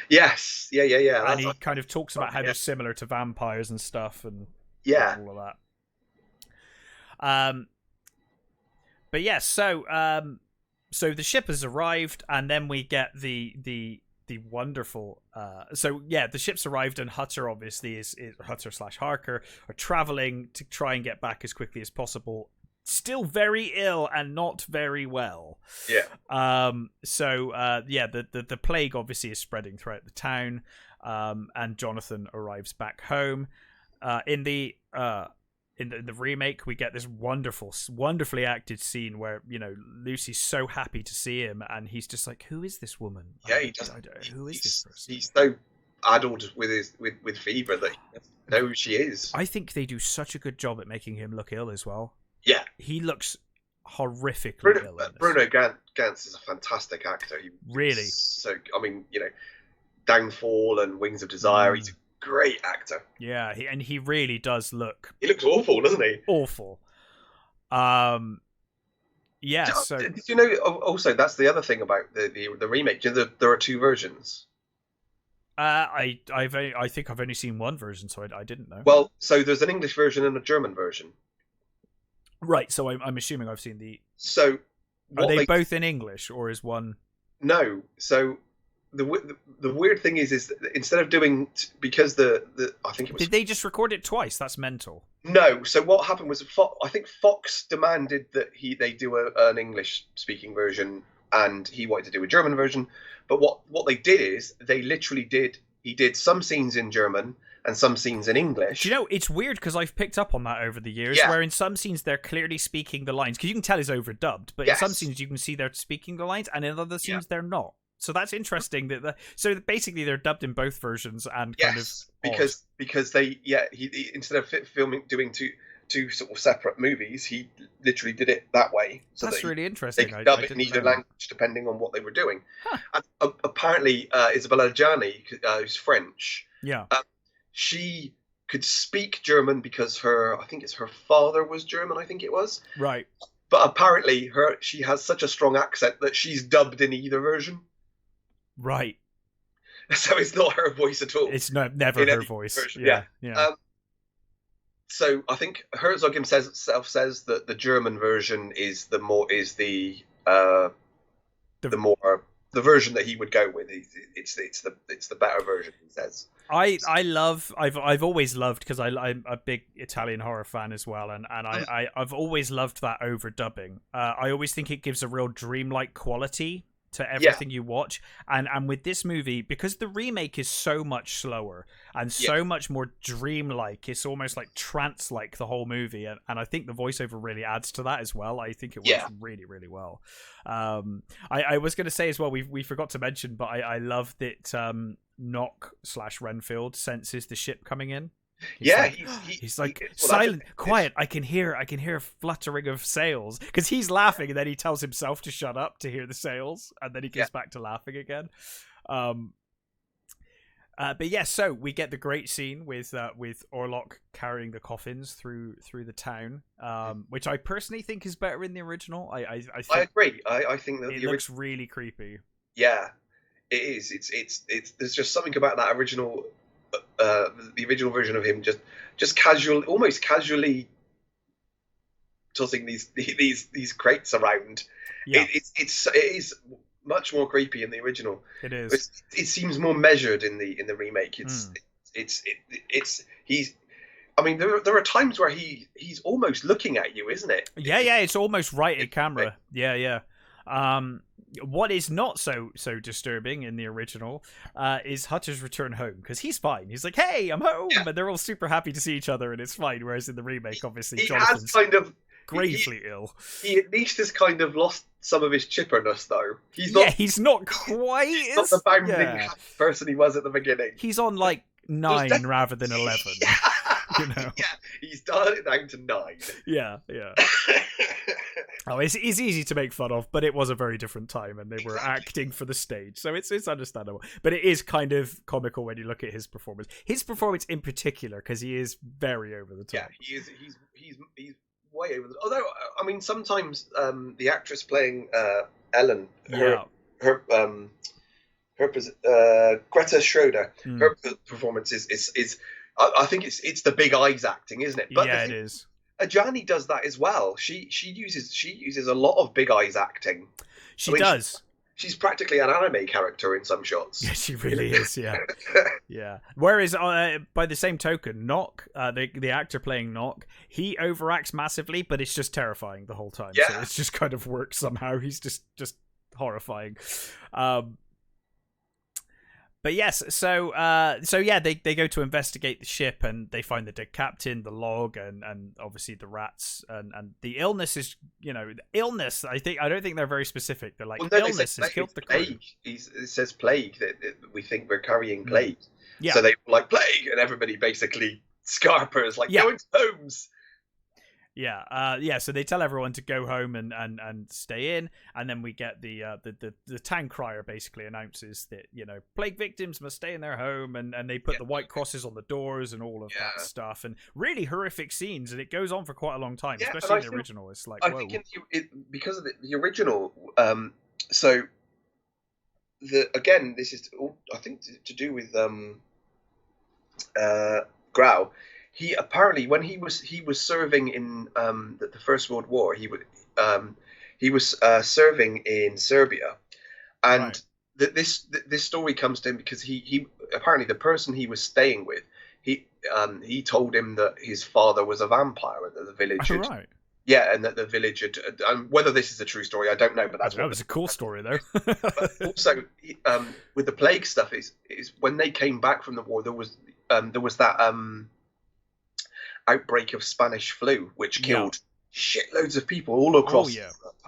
Yes, yeah. And he kind of talks about how they're similar to vampires and stuff, and all of that. But yeah, so the ship has arrived, and then we get the wonderful. The ship's arrived, and Hutter obviously is Hutter/Harker are traveling to try and get back as quickly as possible. Still very ill and not very well. Yeah. The plague obviously is spreading throughout the town, and Jonathan arrives back home. In the remake, we get this wonderfully acted scene where, you know, Lucy's so happy to see him, and he's just like, "Who is this woman?" Yeah, who is this person? He's so addled with fever that he doesn't know who she is. I think they do such a good job at making him look ill as well. Yeah, he looks horrifically ill. Bruno Ganz is a fantastic actor. So, I mean, you know, Downfall and Wings of Desire. He's a great actor. Yeah, he really does look. He looks awful, doesn't he? Awful. Yeah. So did you know? Also, that's the other thing about the remake. You know, there are two versions. I think I've only seen one version, so I didn't know. Well, so there's an English version and a German version. Right. So I'm assuming I've seen the. So are they both in English, or is one? No. So the weird thing is that instead of doing, because I think it was. Did they just record it twice? That's mental. No. So what happened was I think Fox demanded that they do an English speaking version, and he wanted to do a German version. But what they did is he did some scenes in German and some scenes in English. Do you know, it's weird because I've picked up on that over the years, where in some scenes they're clearly speaking the lines, because you can tell it's overdubbed, but in some scenes you can see they're speaking the lines, and in other scenes they're not. So that's interesting. So basically they're dubbed in both versions, and kind of because he instead of doing two sort of separate movies, he literally did it that way. So that's really interesting. They could dub it in either language depending on what they were doing. Huh. And apparently, Isabella Gianni, who's French, she could speak German because I think it's her father was German. I think it was right. But apparently, she has such a strong accent that she's dubbed in either version. Right. So it's not her voice at all. It's never her voice. Version. Yeah. So I think Herzog himself says that the German version is the version that he would go with. It's the better version, he says. I've always loved, because I'm a big Italian horror fan as well, and I've always loved that overdubbing. I always think it gives a real dreamlike quality to everything you watch, and with this movie, because the remake is so much slower and so much more dreamlike, it's almost like trance-like, the whole movie, and I think the voiceover really adds to that as well. I think it works really, really well. I was going to say as well, we forgot to mention, but I love that Knock/Renfield senses the ship coming in. He's like silent, quiet. I can hear a fluttering of sails, because he's laughing, and then he tells himself to shut up to hear the sails, and then he goes back to laughing again. So we get the great scene with Orlok carrying the coffins through the town, which I personally think is better in the original. I agree. I think that it looks really creepy. Yeah, it is. It's there's just something about that original. The original version of him just almost casually tossing these crates around. It is much more creepy in the original. It is. It seems more measured in the remake. I mean, there are times where he's almost looking at you, isn't it? Yeah. It's almost right at camera. Yeah. What is not so disturbing in the original is Hutter's return home, because he's fine. He's like, "Hey, I'm home," and they're all super happy to see each other, and it's fine. Whereas in the remake, obviously, Jonathan's has kind of gravely ill. He at least has kind of lost some of his chipperness, though. He's not quite not the bounding person he was at the beginning. He's on like 9 rather than 11. You know? Yeah, he's dialed it down to 9. Yeah. Oh, it's easy to make fun of, but it was a very different time, and they were acting for the stage, so it's understandable. But it is kind of comical when you look at his performance. His performance in particular, because he is very over the top. Yeah, he is. He's way over the. Although, I mean, sometimes the actress playing Ellen, Greta Schroeder, her performance is. I think it's the big eyes acting, isn't it? But yeah, it is. Ajani does that as well. She uses a lot of big eyes acting. She does. She's practically an anime character in some shots. Yeah, she really is. Yeah, yeah. Whereas by the same token, Nock, the actor playing Nock, he overacts massively, but it's just terrifying the whole time. Yeah. So it's just kind of works somehow. He's just horrifying. But yes, so yeah, they go to investigate the ship, and they find the dead captain, the log, and obviously the rats, and the illness is, illness. I don't think they're very specific. They're like, illness has killed the crew. It says plague, that we think we're carrying plague. Yeah. So they were like, plague, and everybody basically scarpers like, go into homes. Yeah, so they tell everyone to go home and stay in, and then we get the town crier basically announces that plague victims must stay in their home, and they put the white crosses on the doors and all of that stuff, and really horrific scenes, and it goes on for quite a long time, especially in the original. It's like, I think because of the original, so this is I think to do with Grau. He apparently, when he was serving in the First World War, he was serving in Serbia, and this story comes to him because he apparently, the person he was staying with, he told him that his father was a vampire, and that the village had, and that the village had, whether this is a true story, I don't know, but that was a cool story though. But also, with the plague stuff, is when they came back from the war, there was that outbreak of Spanish flu, which killed shitloads of people all across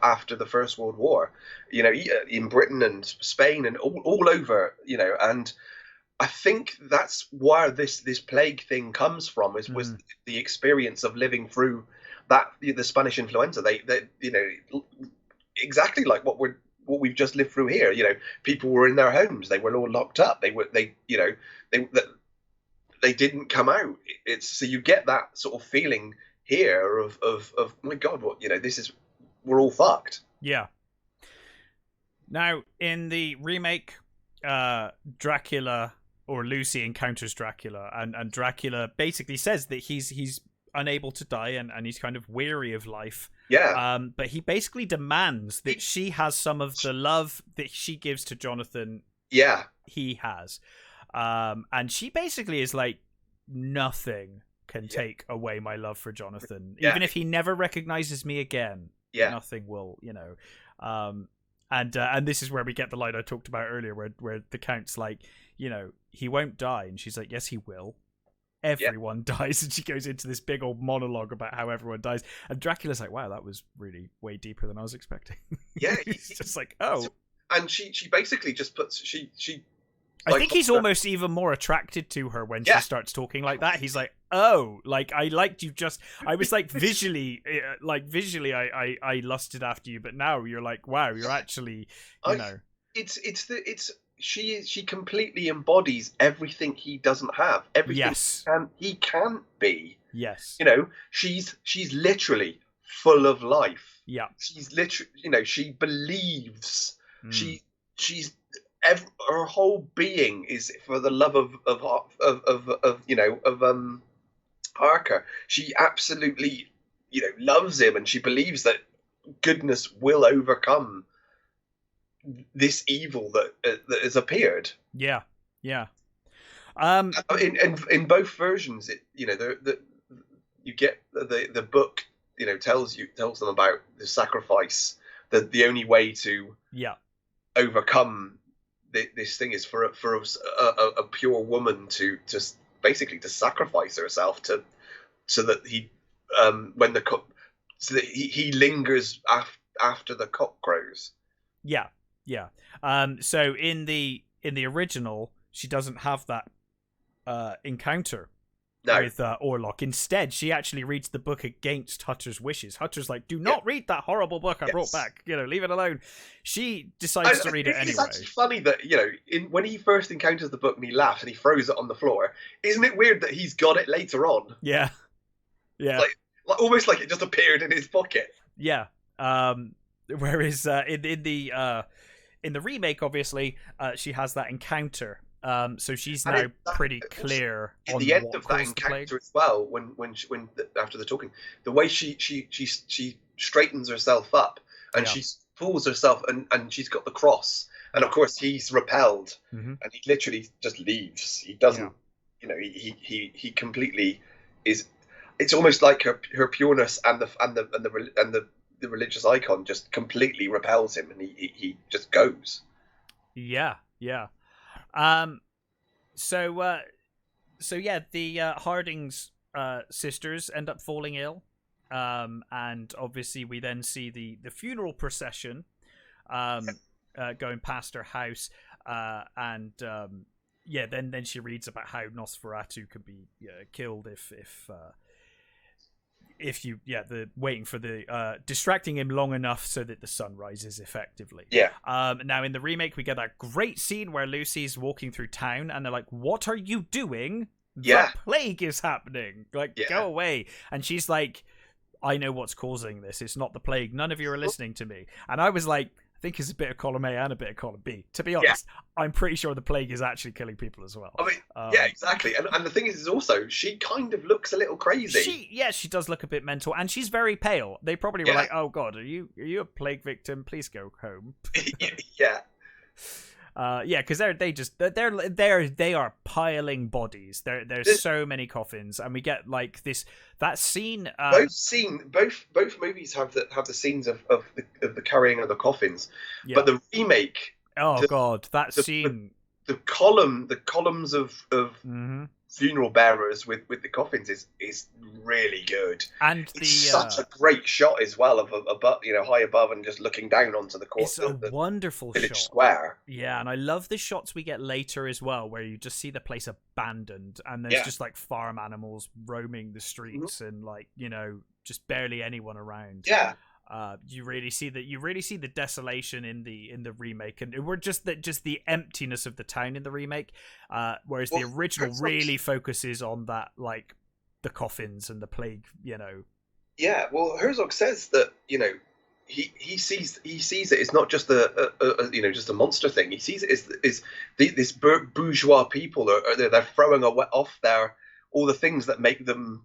after the First World War, in Britain and Spain and all over, and I think that's where this plague thing comes from, was the experience of living through that, the Spanish influenza. They exactly like what we've just lived through here. People were in their homes, they were all locked up, they didn't come out. So you get that sort of feeling here of oh my God, we're all fucked. Yeah. Now in the remake, Dracula, or Lucy, encounters Dracula, and Dracula basically says that he's unable to die, and he's kind of weary of life. Yeah. But he basically demands that she has some of the love that she gives to Jonathan. Yeah. He has. And she basically is like, nothing can take away my love for Jonathan, even if he never recognizes me again. Nothing will, and this is where we get the line I talked about earlier, where the Count's like, he won't die, and she's like, yes, he will. Everyone dies, and she goes into this big old monologue about how everyone dies, and Dracula's like, wow, that was really way deeper than I was expecting. Yeah. He's just like, oh. And she basically just puts she I think he's almost even more attracted to her when she starts talking like that. He's like, oh, like, I liked you I was like, visually, I lusted after you, but now you're like, wow, you're actually, she completely embodies everything he doesn't have. Everything he can't be. Yes. She's literally full of life. Yeah. She's literally, she believes. She's her whole being is for the love of Harker. She absolutely loves him, and she believes that goodness will overcome this evil that has appeared. Yeah. In both versions, you get the book tells them about the sacrifice, that the only way to overcome this thing is for a pure woman to basically to sacrifice herself so that he so that he lingers after the cock crows. Yeah, yeah. So in the original, she doesn't have that encounter with Orlok. Instead, she actually reads the book against Hutter's wishes. Hutter's like, "Do not read that horrible book I brought back. Leave it alone." She decides to read it anyway. It's actually funny that when he first encounters the book and he laughs and he throws it on the floor. Isn't it weird that he's got it later on? Yeah, yeah. Like almost like it just appeared in his pocket. Yeah. Whereas in the remake, obviously, she has that encounter. So she's now pretty clear in on the end what of that encounter as well. When after the talking, the way she straightens herself up and she pulls herself and she's got the cross, and of course he's repelled, and he literally just leaves. He doesn't, he completely is. It's almost like her pureness and the religious icon just completely repels him, and he just goes. Yeah, yeah. So yeah, the Harding's sisters end up falling ill, and obviously we then see the funeral procession going past her house, and then she reads about how Nosferatu could be killed if you waiting for the distracting him long enough so that the sun rises effectively. Now in the remake we get that great scene where Lucy's walking through town and they're like, "What are you doing? The plague is happening, go away." And she's like, "I know what's causing this. It's not the plague. None of you are listening to me." And I was like, I think it's a bit of column A and a bit of column B. To be honest, I'm pretty sure the plague is actually killing people as well. I mean, exactly. And the thing is also, she kind of looks a little crazy. She does look a bit mental, and she's very pale. They probably were like, "Oh God, are you a plague victim? Please go home." Because they are piling bodies. There's so many coffins, and we get like that scene. Both movies have the scenes of the carrying of the coffins, but the remake. Oh God, that scene. The columns of funeral bearers with the coffins is really good, and it's such a great shot as well of above, high above and just looking down onto the court. It's a wonderful village shot. Square. Yeah, and I love the shots we get later as well, where you just see the place abandoned and there's just like farm animals roaming the streets and just barely anyone around. You really see the desolation in the remake, and we're just the emptiness of the town in the remake, whereas the original really focuses on that, like the coffins and the plague. Well, Herzog says that he sees it. It's not just just a monster thing. He sees it as this bourgeois people they're throwing off all the things that make them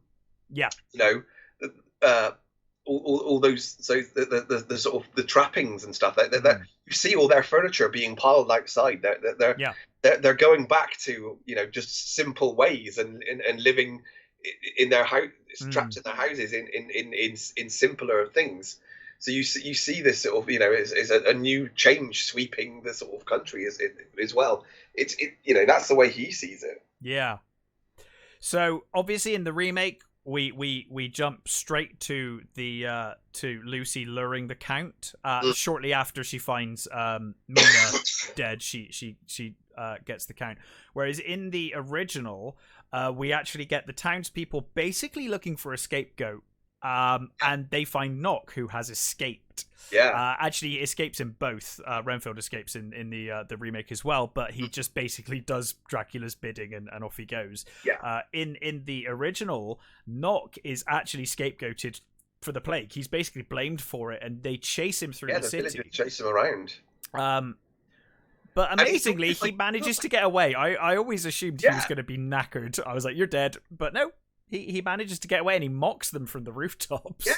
all those, so the sort of the trappings and stuff that you see all their furniture being piled outside. They're going back to just simple ways and living in their house, trapped in their houses in simpler things. So you see this sort of is a new change sweeping the sort of country as well. That's the way he sees it. Yeah. So obviously in the remake, we jump straight to to Lucy luring the Count. Shortly after she finds Mina dead, she gets the Count. Whereas in the original, we actually get the townspeople basically looking for a scapegoat, and they find Knock, who has escaped. Actually he escapes in both. Renfield escapes in the remake as well, but he just basically does Dracula's bidding and off he goes. In the original, Knock is actually scapegoated for the plague. He's basically blamed for it, and they chase him through the city. Chase him around. But amazingly, he manages to get away. I always assumed he was going to be knackered. I was like, "You're dead," but no, he manages to get away, and he mocks them from the rooftops.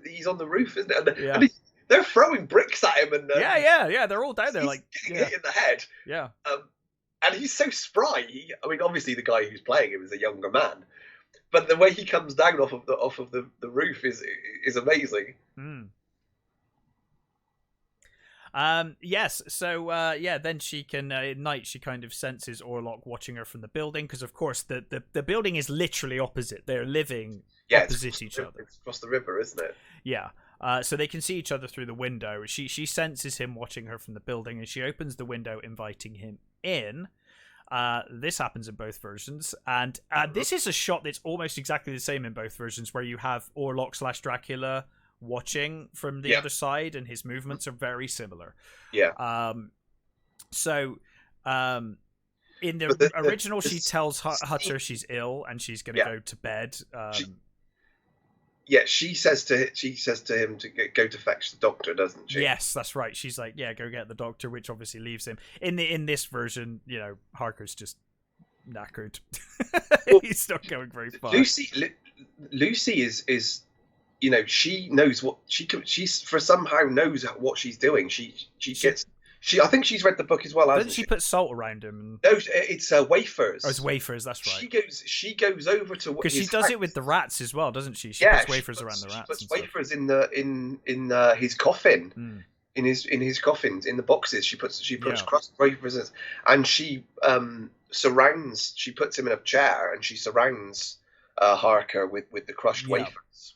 He's on the roof, isn't it? And they're throwing bricks at him, and they're all down there, like hit in the head. And he's so spry. I mean, obviously the guy who's playing him is a younger man, but the way he comes down off of the roof is amazing. Yes. So, then she can at night she kind of senses Orlok watching her from the building because, of course, the building is literally opposite. They're living opposite each other. It's across the river, isn't it? Yeah. So they can see each other through the window. She senses him watching her from the building, and she opens the window, inviting him in. This happens in both versions, and this is a shot that's almost exactly the same in both versions, where you have Orlok/Dracula watching from the other side, and his movements are very similar. Yeah. In the original, she tells Hutter she's ill and she's going to go to bed. She says to him to go to fetch the doctor, doesn't she? Yes, that's right. She's like, "Yeah, go get the doctor," which obviously leaves him. In this version, Harker's just knackered. Well, he's not going very far. Lucy is she knows what she's for somehow knows what she's doing. She gets. I think she's read the book as well. Doesn't she put salt around him? No, it's wafers. Oh, it's wafers. That's right. She goes over to because she does it with the rats as well, doesn't she? She puts wafers around the rats. She puts wafers in his coffin, in his coffins, in the boxes. She puts crushed wafers, and she surrounds. She puts him in a chair, and she surrounds Harker with the crushed wafers.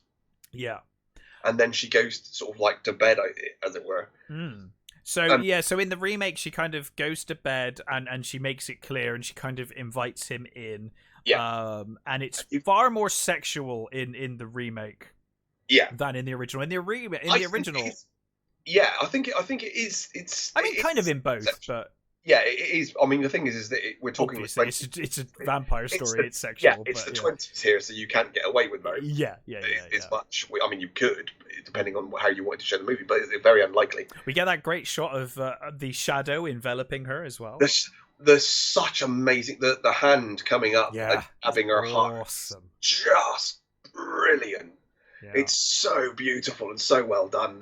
Yeah, and then she goes sort of like to bed, as it were. So so in the remake, she kind of goes to bed and she makes it clear, and she kind of invites him in. Yeah. And it's far more sexual in the remake. Yeah. Than in the original. In the original. I think it is. It's. I mean, kind of in both, but. Yeah, it is. I mean, the thing is that we're talking. It's a vampire story. It's sexual. Yeah, it's the 20s here, so you can't get away with that. It's much. I mean, you could, depending on how you wanted to show the movie, but it's very unlikely. We get that great shot of the shadow enveloping her as well. There's such amazing the hand coming up, and having her heart. Just brilliant. Yeah. It's so beautiful and so well done.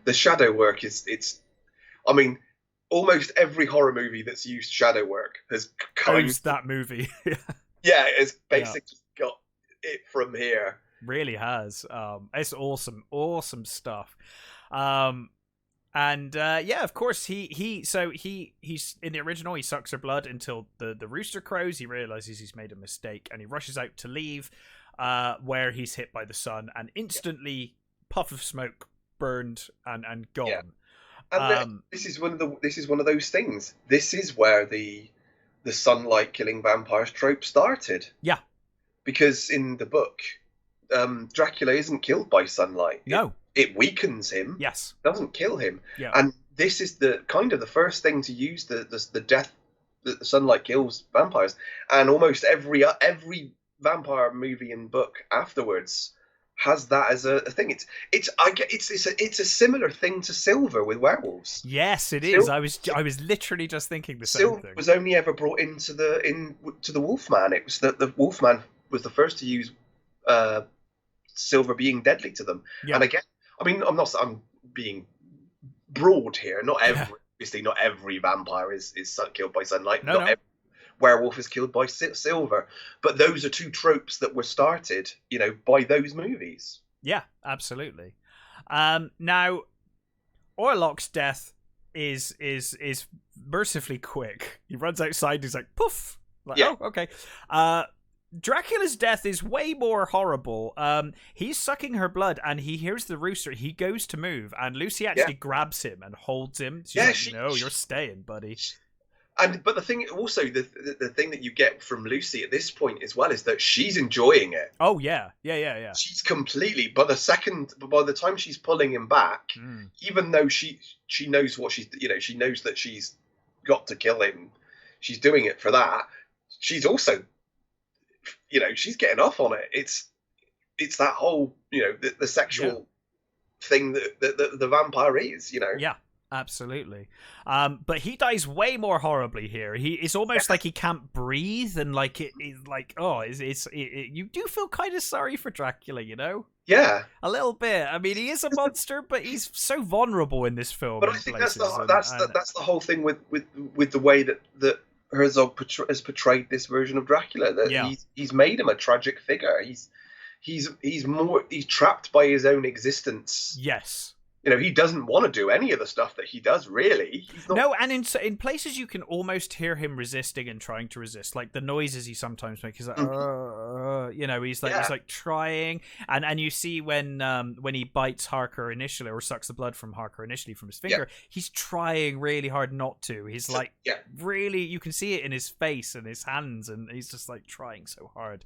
The shadow work is. I mean. Almost every horror movie that's used shadow work has used that movie. It's basically got it from here. Really has. It's awesome stuff. Of course he's in the original. He sucks her blood until the rooster crows. He realizes he's made a mistake and he rushes out to leave, where he's hit by the sun and instantly puff of smoke, burned and gone. Yeah. And this is one of those things. This is where the sunlight killing vampires trope started. Yeah, because in the book, Dracula isn't killed by sunlight. No, it weakens him. Yes, doesn't kill him. Yeah, and this is the first thing to use the death that the sunlight kills vampires, and almost every vampire movie and book afterwards has that as a thing. It's a similar thing to Silver with werewolves. Yes, it is. I was literally just thinking the same thing. Silver was only ever brought into the Wolfman. It was the Wolfman was the first to use Silver being deadly to them. Yeah. And again, I mean, I'm being broad here. Obviously, not every vampire is killed by sunlight. No. Every werewolf is killed by silver, but those are two tropes that were started by those movies. Yeah, absolutely. Now Orlok's death is mercifully quick. He runs outside, he's like poof, oh okay. Dracula's death is way more horrible. He's sucking her blood and he hears the rooster. He goes to move and Lucy actually grabs him and holds him. She's like, no, you're staying, buddy. But the thing, also the thing that you get from Lucy at this point as well is that she's enjoying it. Oh yeah. She's completely. By the time she's pulling him back, even though she knows what she knows that she's got to kill him. She's doing it for that. She's also, she's getting off on it. It's that whole the sexual thing that the vampire is. Yeah. Absolutely. But he dies way more horribly here. It's almost like he can't breathe, and you do feel kind of sorry for Dracula, Yeah, a little bit. I mean, he is a monster, but he's so vulnerable in this film. But I think that's the whole thing with the way that Herzog has portrayed this version of Dracula. That he's made him a tragic figure. He's trapped by his own existence. Yes. he doesn't want to do any of the stuff that he does, really. He's not... No, and in places you can almost hear him resisting and trying to resist. Like the noises he sometimes makes, he's like, he's like trying. And you see when he bites Harker initially, or sucks the blood from Harker initially from his finger, he's trying really hard not to. He's like, really, you can see it in his face and his hands, and he's just like trying so hard.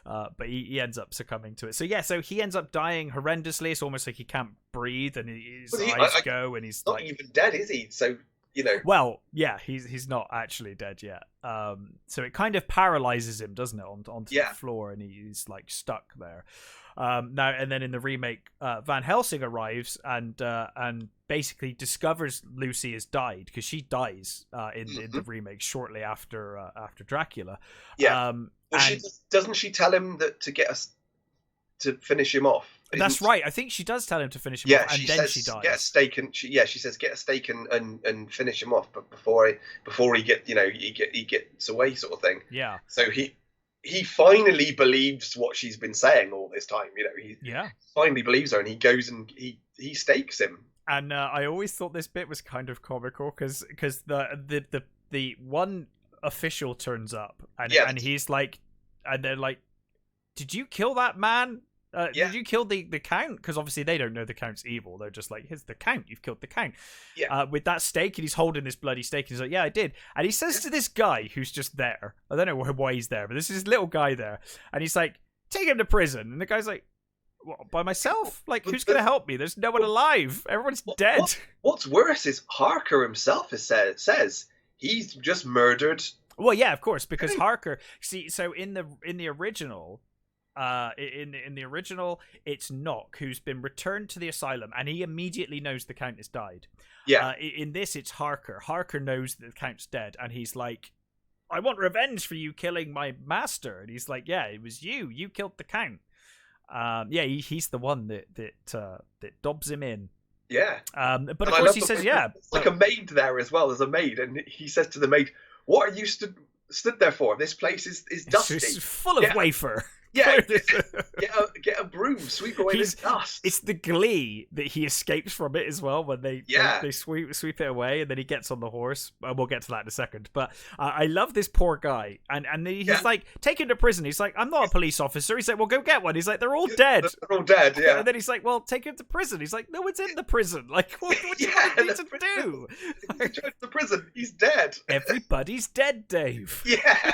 But he ends up succumbing to it. So he ends up dying horrendously. It's almost like he can't breathe, and his eyes go, and he's not like, even dead, is he? So well, yeah, he's not actually dead yet. So it kind of paralyzes him, doesn't it, onto the floor, and he's like stuck there. Now and then in the remake, Van Helsing arrives and basically discovers Lucy has died, because she dies in the remake shortly after Dracula. Yeah. Doesn't she tell him that to get us to finish him off? That's right. I think she does tell him to finish him off, and then she dies. Get a steak, and she says get a steak and finish him off, but before he gets away, sort of thing. Yeah. So he finally believes what she's been saying all this time. He finally believes her, and he goes and he stakes him. And I always thought this bit was kind of comical because the one official turns up and he's like, and they're like, "Did you kill that man? Did you kill the Count?" Because obviously they don't know the Count's evil. They're just like, "Here's the Count. You've killed the Count." Yeah. With that steak, and he's holding this bloody steak, and he's like, "Yeah, I did." And he says to this guy who's just there, I don't know why he's there, but this is this little guy there, and he's like, "Take him to prison." And the guy's like, "What, by myself? Like, who's going to help me? There's no one alive. Everyone's dead." What's worse is Harker himself says he's just murdered. Well, yeah, of course, because Harker. See, so in the original. In the original, it's Knock who's been returned to the asylum, and he immediately knows the Count has died. Yeah. In this, it's Harker. Harker knows that the Count's dead, and he's like, "I want revenge for you killing my master." And he's like, "Yeah, it was you. You killed the Count." He's the one that dobs him in. Yeah. But of course he says, "Yeah." It's like a maid there as well. There's a maid, and he says to the maid, "What are you stood there for? This place is dusty. It's full of wafer." Yeah, get a broom, sweep away this dust. It's the glee that he escapes from it as well when they sweep it away, and then he gets on the horse. We'll get to that in a second. But I love this poor guy, and he's like, "Take him to prison." He's like, "I'm not a police officer." He's like, "Well, go get one." He's like, "They're all dead." They're all dead. Yeah. And then he's like, "Well, take him to prison." He's like, "No one's in the prison. Like, what do you need to do?" The prison. He's dead. Everybody's dead, Dave. Yeah.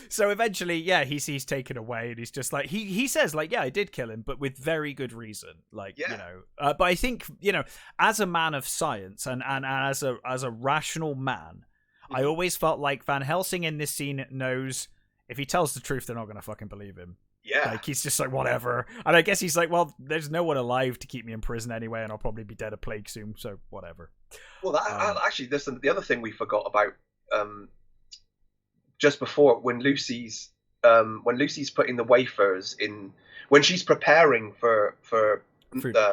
So eventually, he's taken away, and he's just like, he says like, "Yeah, I did kill him, but with very good reason." Like, but I think, as a man of science and as a rational man, I always felt like Van Helsing in this scene knows if he tells the truth, they're not going to fucking believe him. Yeah. Like, he's just like, whatever. And I guess he's like, well, there's no one alive to keep me in prison anyway, and I'll probably be dead of plague soon, so whatever. Well, actually, the other thing we forgot about, just before, when Lucy's putting the wafers in, when she's preparing for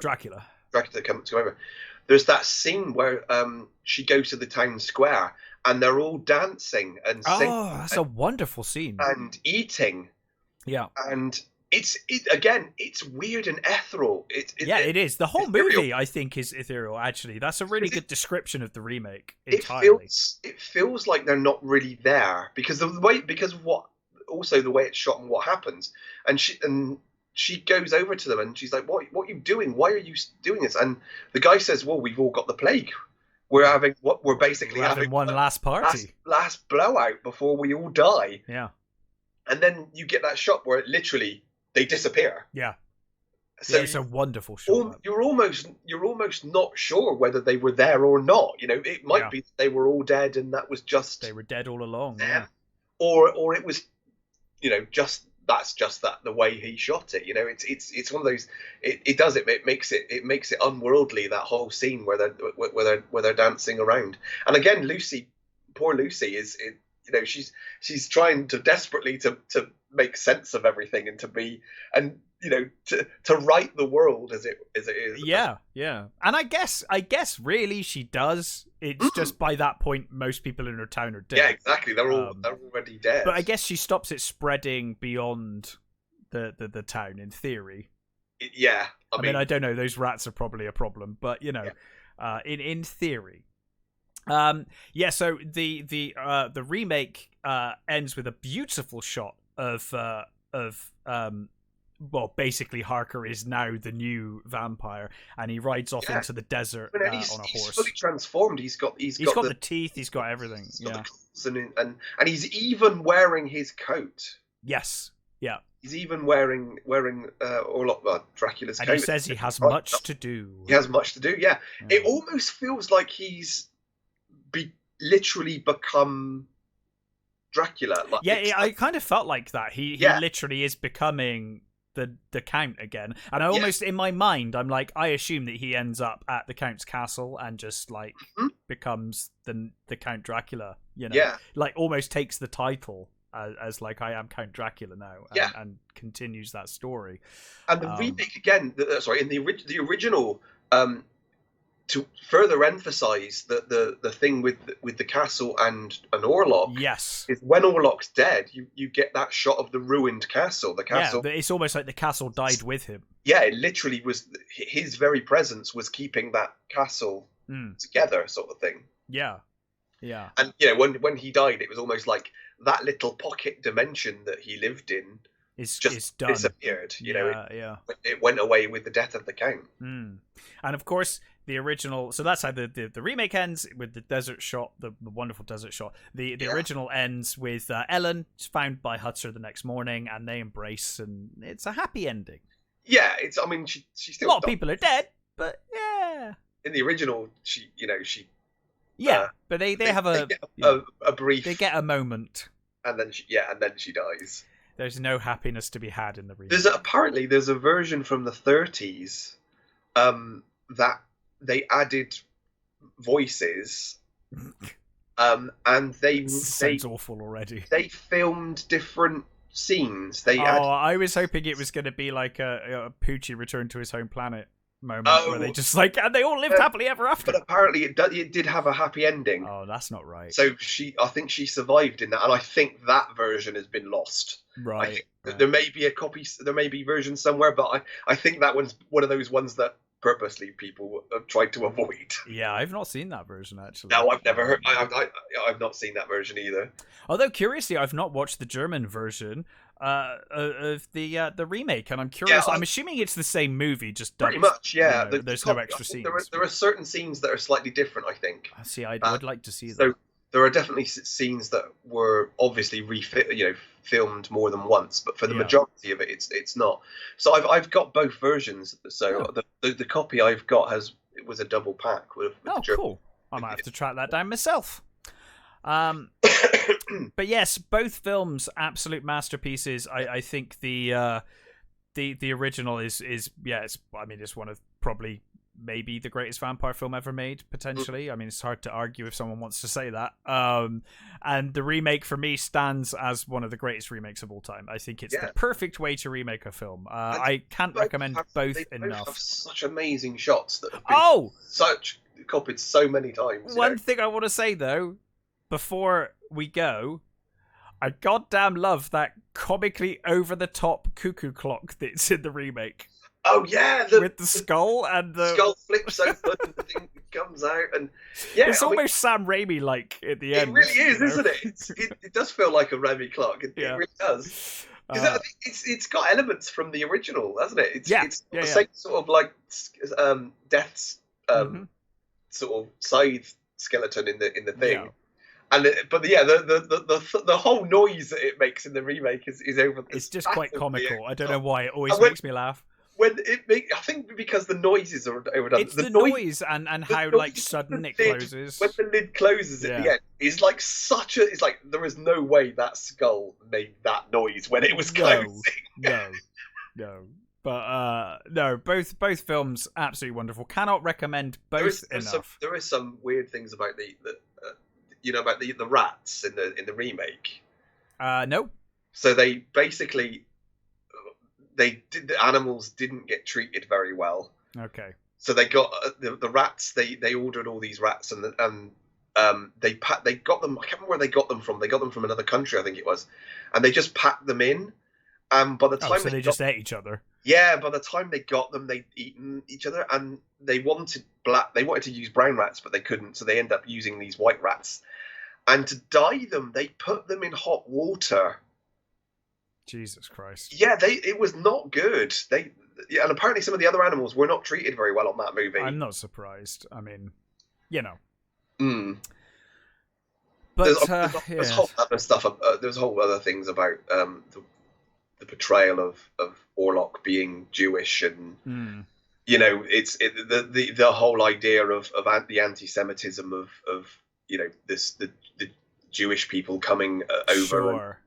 Dracula to come over, there's that scene where she goes to the town square and they're all dancing and singing. Oh, that's a wonderful scene. And eating. Yeah. And it's weird and ethereal. It is. The whole movie, I think, is ethereal, actually. That's a really good description of the remake entirely. It feels like they're not really there because of the way it's shot and what happens. And she goes over to them and she's like, what are you doing? Why are you doing this? And the guy says, "Well, we've all got the plague. We're having one last party. Last blowout before we all die." Yeah. And then you get that shot where they disappear. Yeah. So it's a wonderful shot. You're almost not sure whether they were there or not. It might be they were all dead and that was just they were dead all along. Them. Yeah. Or it was, just that's just the way he shot it. It's one of those. It makes it unworldly, that whole scene where they're dancing around. And again, poor Lucy is. She's trying to desperately to make sense of everything and to right the world as it is. Yeah. And I guess really she does. It's just by that point most people in her town are dead. Yeah, exactly. They're already dead. But I guess she stops it spreading beyond the town in theory. Yeah, I mean, I don't know. Those rats are probably a problem, but you know, in theory. So the remake ends with a beautiful shot of basically Harker is now the new vampire, and he rides off into the desert on a horse. He's fully transformed. He's got the teeth. He's got everything. He's got the claws and he's even wearing his coat. Yes. Yeah. He's even wearing Dracula's coat. And he says he has much to do. He has much to do. Yeah. It almost feels like he's literally become Dracula. I kind of felt like that. He literally is becoming the Count again, and I almost in my mind I'm like, I assume that he ends up at the Count's castle and just like becomes the Count Dracula, you know, like almost takes the title as like, I am Count Dracula now, and continues that story. And the remake again, in the original, to further emphasize the thing with the castle and an Orlok, is when Orlok's dead, you get that shot of the ruined castle. The castle, it's almost like the castle died with him. Yeah, it literally was. His very presence was keeping that castle together, sort of thing. Yeah. And you know, when he died, it was almost like that little pocket dimension that he lived in is done. Disappeared. You know, it went away with the death of the Count. And of course, the original. So that's how the remake ends, with the desert shot, the wonderful desert shot. The original ends with Ellen found by Hutzer the next morning, and they embrace, and it's a happy ending. Yeah, it's. I mean, she still. A lot of people are dead, but yeah. In the original, she. But they have a brief. They get a moment, and then she dies. There's no happiness to be had in the remake. There's a version from the 30s, that they added voices, and they sounds awful already. They filmed different scenes. I was hoping it was going to be like a Poochie return to his home planet moment, where they just like, and they all lived happily ever after. But apparently it did have a happy ending. Oh, that's not right. So I think she survived in that, and I think that version has been lost. Right. There may be a copy, there may be versions somewhere, but I think that one's one of those ones that purposely people have tried to avoid. Yeah, I've not seen that version actually. No, I've never heard. I've not seen that version either. Although curiously, I've not watched the German version of the remake, and I'm curious. I'm assuming it's the same movie, just dubbed, pretty much. Yeah, you know, there's no extra scenes. There are certain scenes that are slightly different, I think. See, I'd like to see that. So there are definitely scenes that were obviously filmed more than once, but for the majority of it, it's not. So I've got both versions. So the copy I've got was a double pack with the German. Cool. I might have to track that down myself. But yes, both films absolute masterpieces. I think the original is it's one of probably maybe the greatest vampire film ever made, potentially. I mean, it's hard to argue if someone wants to say that. And the remake for me stands as one of the greatest remakes of all time. I think it's the perfect way to remake a film. I can't recommend both enough. Have such amazing shots that have been copied so many times. One thing I want to say though, before we go, I goddamn love that comically over-the-top cuckoo clock that's in the remake. Oh yeah, with the skull and the skull flips open and the thing comes out, and it's almost Sam Raimi like at the end. It really is, isn't it? It does feel like a Raimi clock. It really does. I think it's got elements from the original, hasn't it? It's the same sort of like Death's sort of side skeleton in the thing. Yeah. The whole noise that it makes in the remake is over. It's just quite comical. I don't know why it always makes me laugh. I think because the noises are overdone. It's the noise and how like sudden it closes. When the lid closes at the end, it's like it's like there is no way that skull made that noise when it was closing. No. But no, both films absolutely wonderful. Cannot recommend both enough. There is some weird things about the rats in the remake. No. So they basically. The animals didn't get treated very well. Okay. So they got the rats. They ordered all these rats, and they got them. I can't remember where they got them from. They got them from another country, I think it was, and they just packed them in. And by the time so they just ate each other. Yeah, by the time they got them, they'd eaten each other, and they wanted to use brown rats, but they couldn't, so they end up using these white rats. And to dye them, they put them in hot water. Jesus Christ. Yeah, it was not good. And apparently some of the other animals were not treated very well on that movie. I'm not surprised. I mean, you know. But there's whole other stuff. There's whole other things about the portrayal of Orlok being Jewish, and you know, the whole idea of the anti-Semitism of you know the Jewish people coming over. Sure.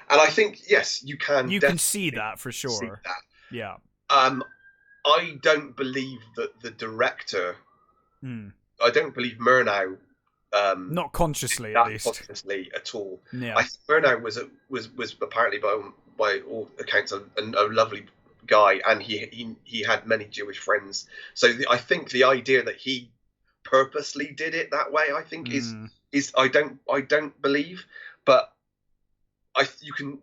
And I think yes, you can see that for sure. Yeah. I don't believe that the director. I don't believe Murnau. Not consciously, at least. Consciously at all. Yeah. I think Murnau was apparently by all accounts a lovely guy, and he had many Jewish friends. So I think the idea that he purposely did it that way, I think is I don't believe, but you can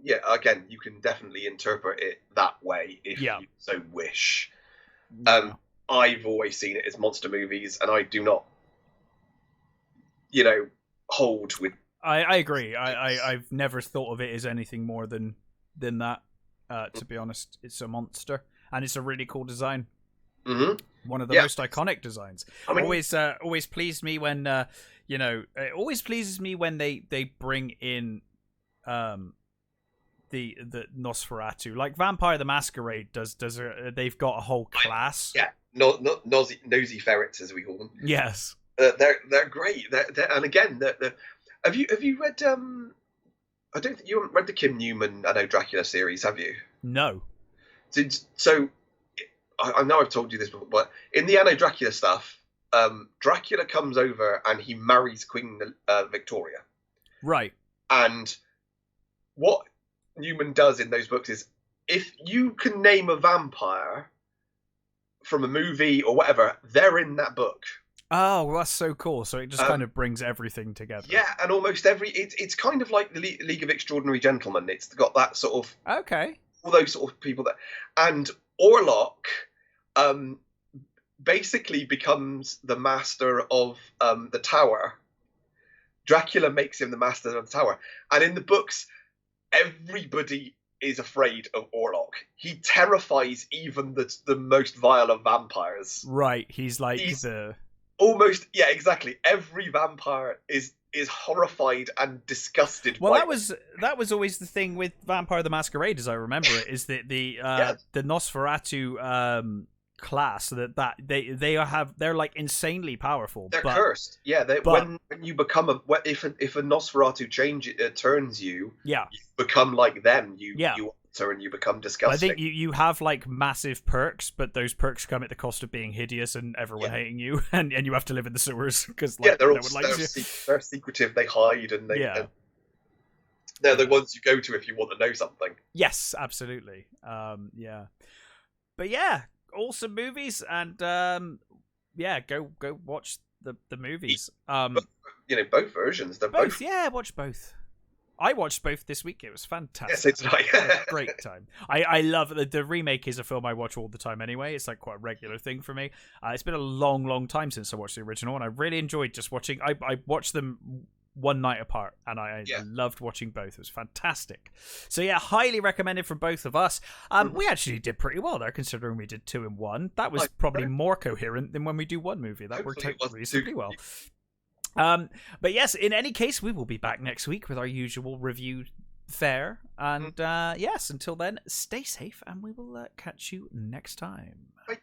definitely interpret it that way if you so wish. I've always seen it as monster movies, and I do not, you know, hold with. I agree. I've never thought of it as anything more than that. To be honest, it's a monster, and it's a really cool design. One of the most iconic designs. I mean, always pleased me when you know, it always pleases me when they bring in the Nosferatu, like Vampire the Masquerade does. They've got a whole class. Nosy ferrets, as we call them. Yes, they're great. And again, have you read? I don't think you haven't read the Kim Newman I Know Dracula series, have you? No. So I know I've told you this before, but in the Anno Dracula stuff, Dracula comes over and he marries Queen Victoria. Right. And what Newman does in those books is, if you can name a vampire from a movie or whatever, they're in that book. Oh, well, that's so cool. So it just kind of brings everything together. Yeah, and almost it's kind of like the League of Extraordinary Gentlemen. It's got that sort of... Okay. All those sort of people that... And Orlok basically becomes the master of the tower. Dracula makes him the master of the tower. And in the books, everybody is afraid of Orlok. He terrifies even the most vile of vampires. Right, he's almost, yeah, exactly. Every vampire is horrified and disgusted. Well, that was always the thing with Vampire the Masquerade, as I remember it, is that the Nosferatu class that they're like insanely powerful. They're cursed. Yeah, when you become if a Nosferatu turns you, you become like them. You and you become disgusting. I think you have like massive perks, but those perks come at the cost of being hideous and everyone hating you, and you have to live in the sewers because they're secretive. They hide, and they're the ones you go to if you want to know something. Yes, absolutely. But yeah, awesome movies, and go watch the movies. But, you know, both versions. They're both. Yeah, watch both. I watched both this week. It was fantastic. Yes, it's right. Great time. I love the remake is a film I watch all the time anyway. It's like quite a regular thing for me. It's been a long time since I watched the original, and I really enjoyed just watching. I watched them one night apart, and I loved watching both. It was fantastic. So yeah, highly recommended from both of us. We actually did pretty well there, considering we did 2 in 1. That was probably more coherent than when we do one movie. That worked out reasonably well. But yes, in any case, we will be back next week with our usual review fare. And yes, until then, stay safe, and we will catch you next time. Bye.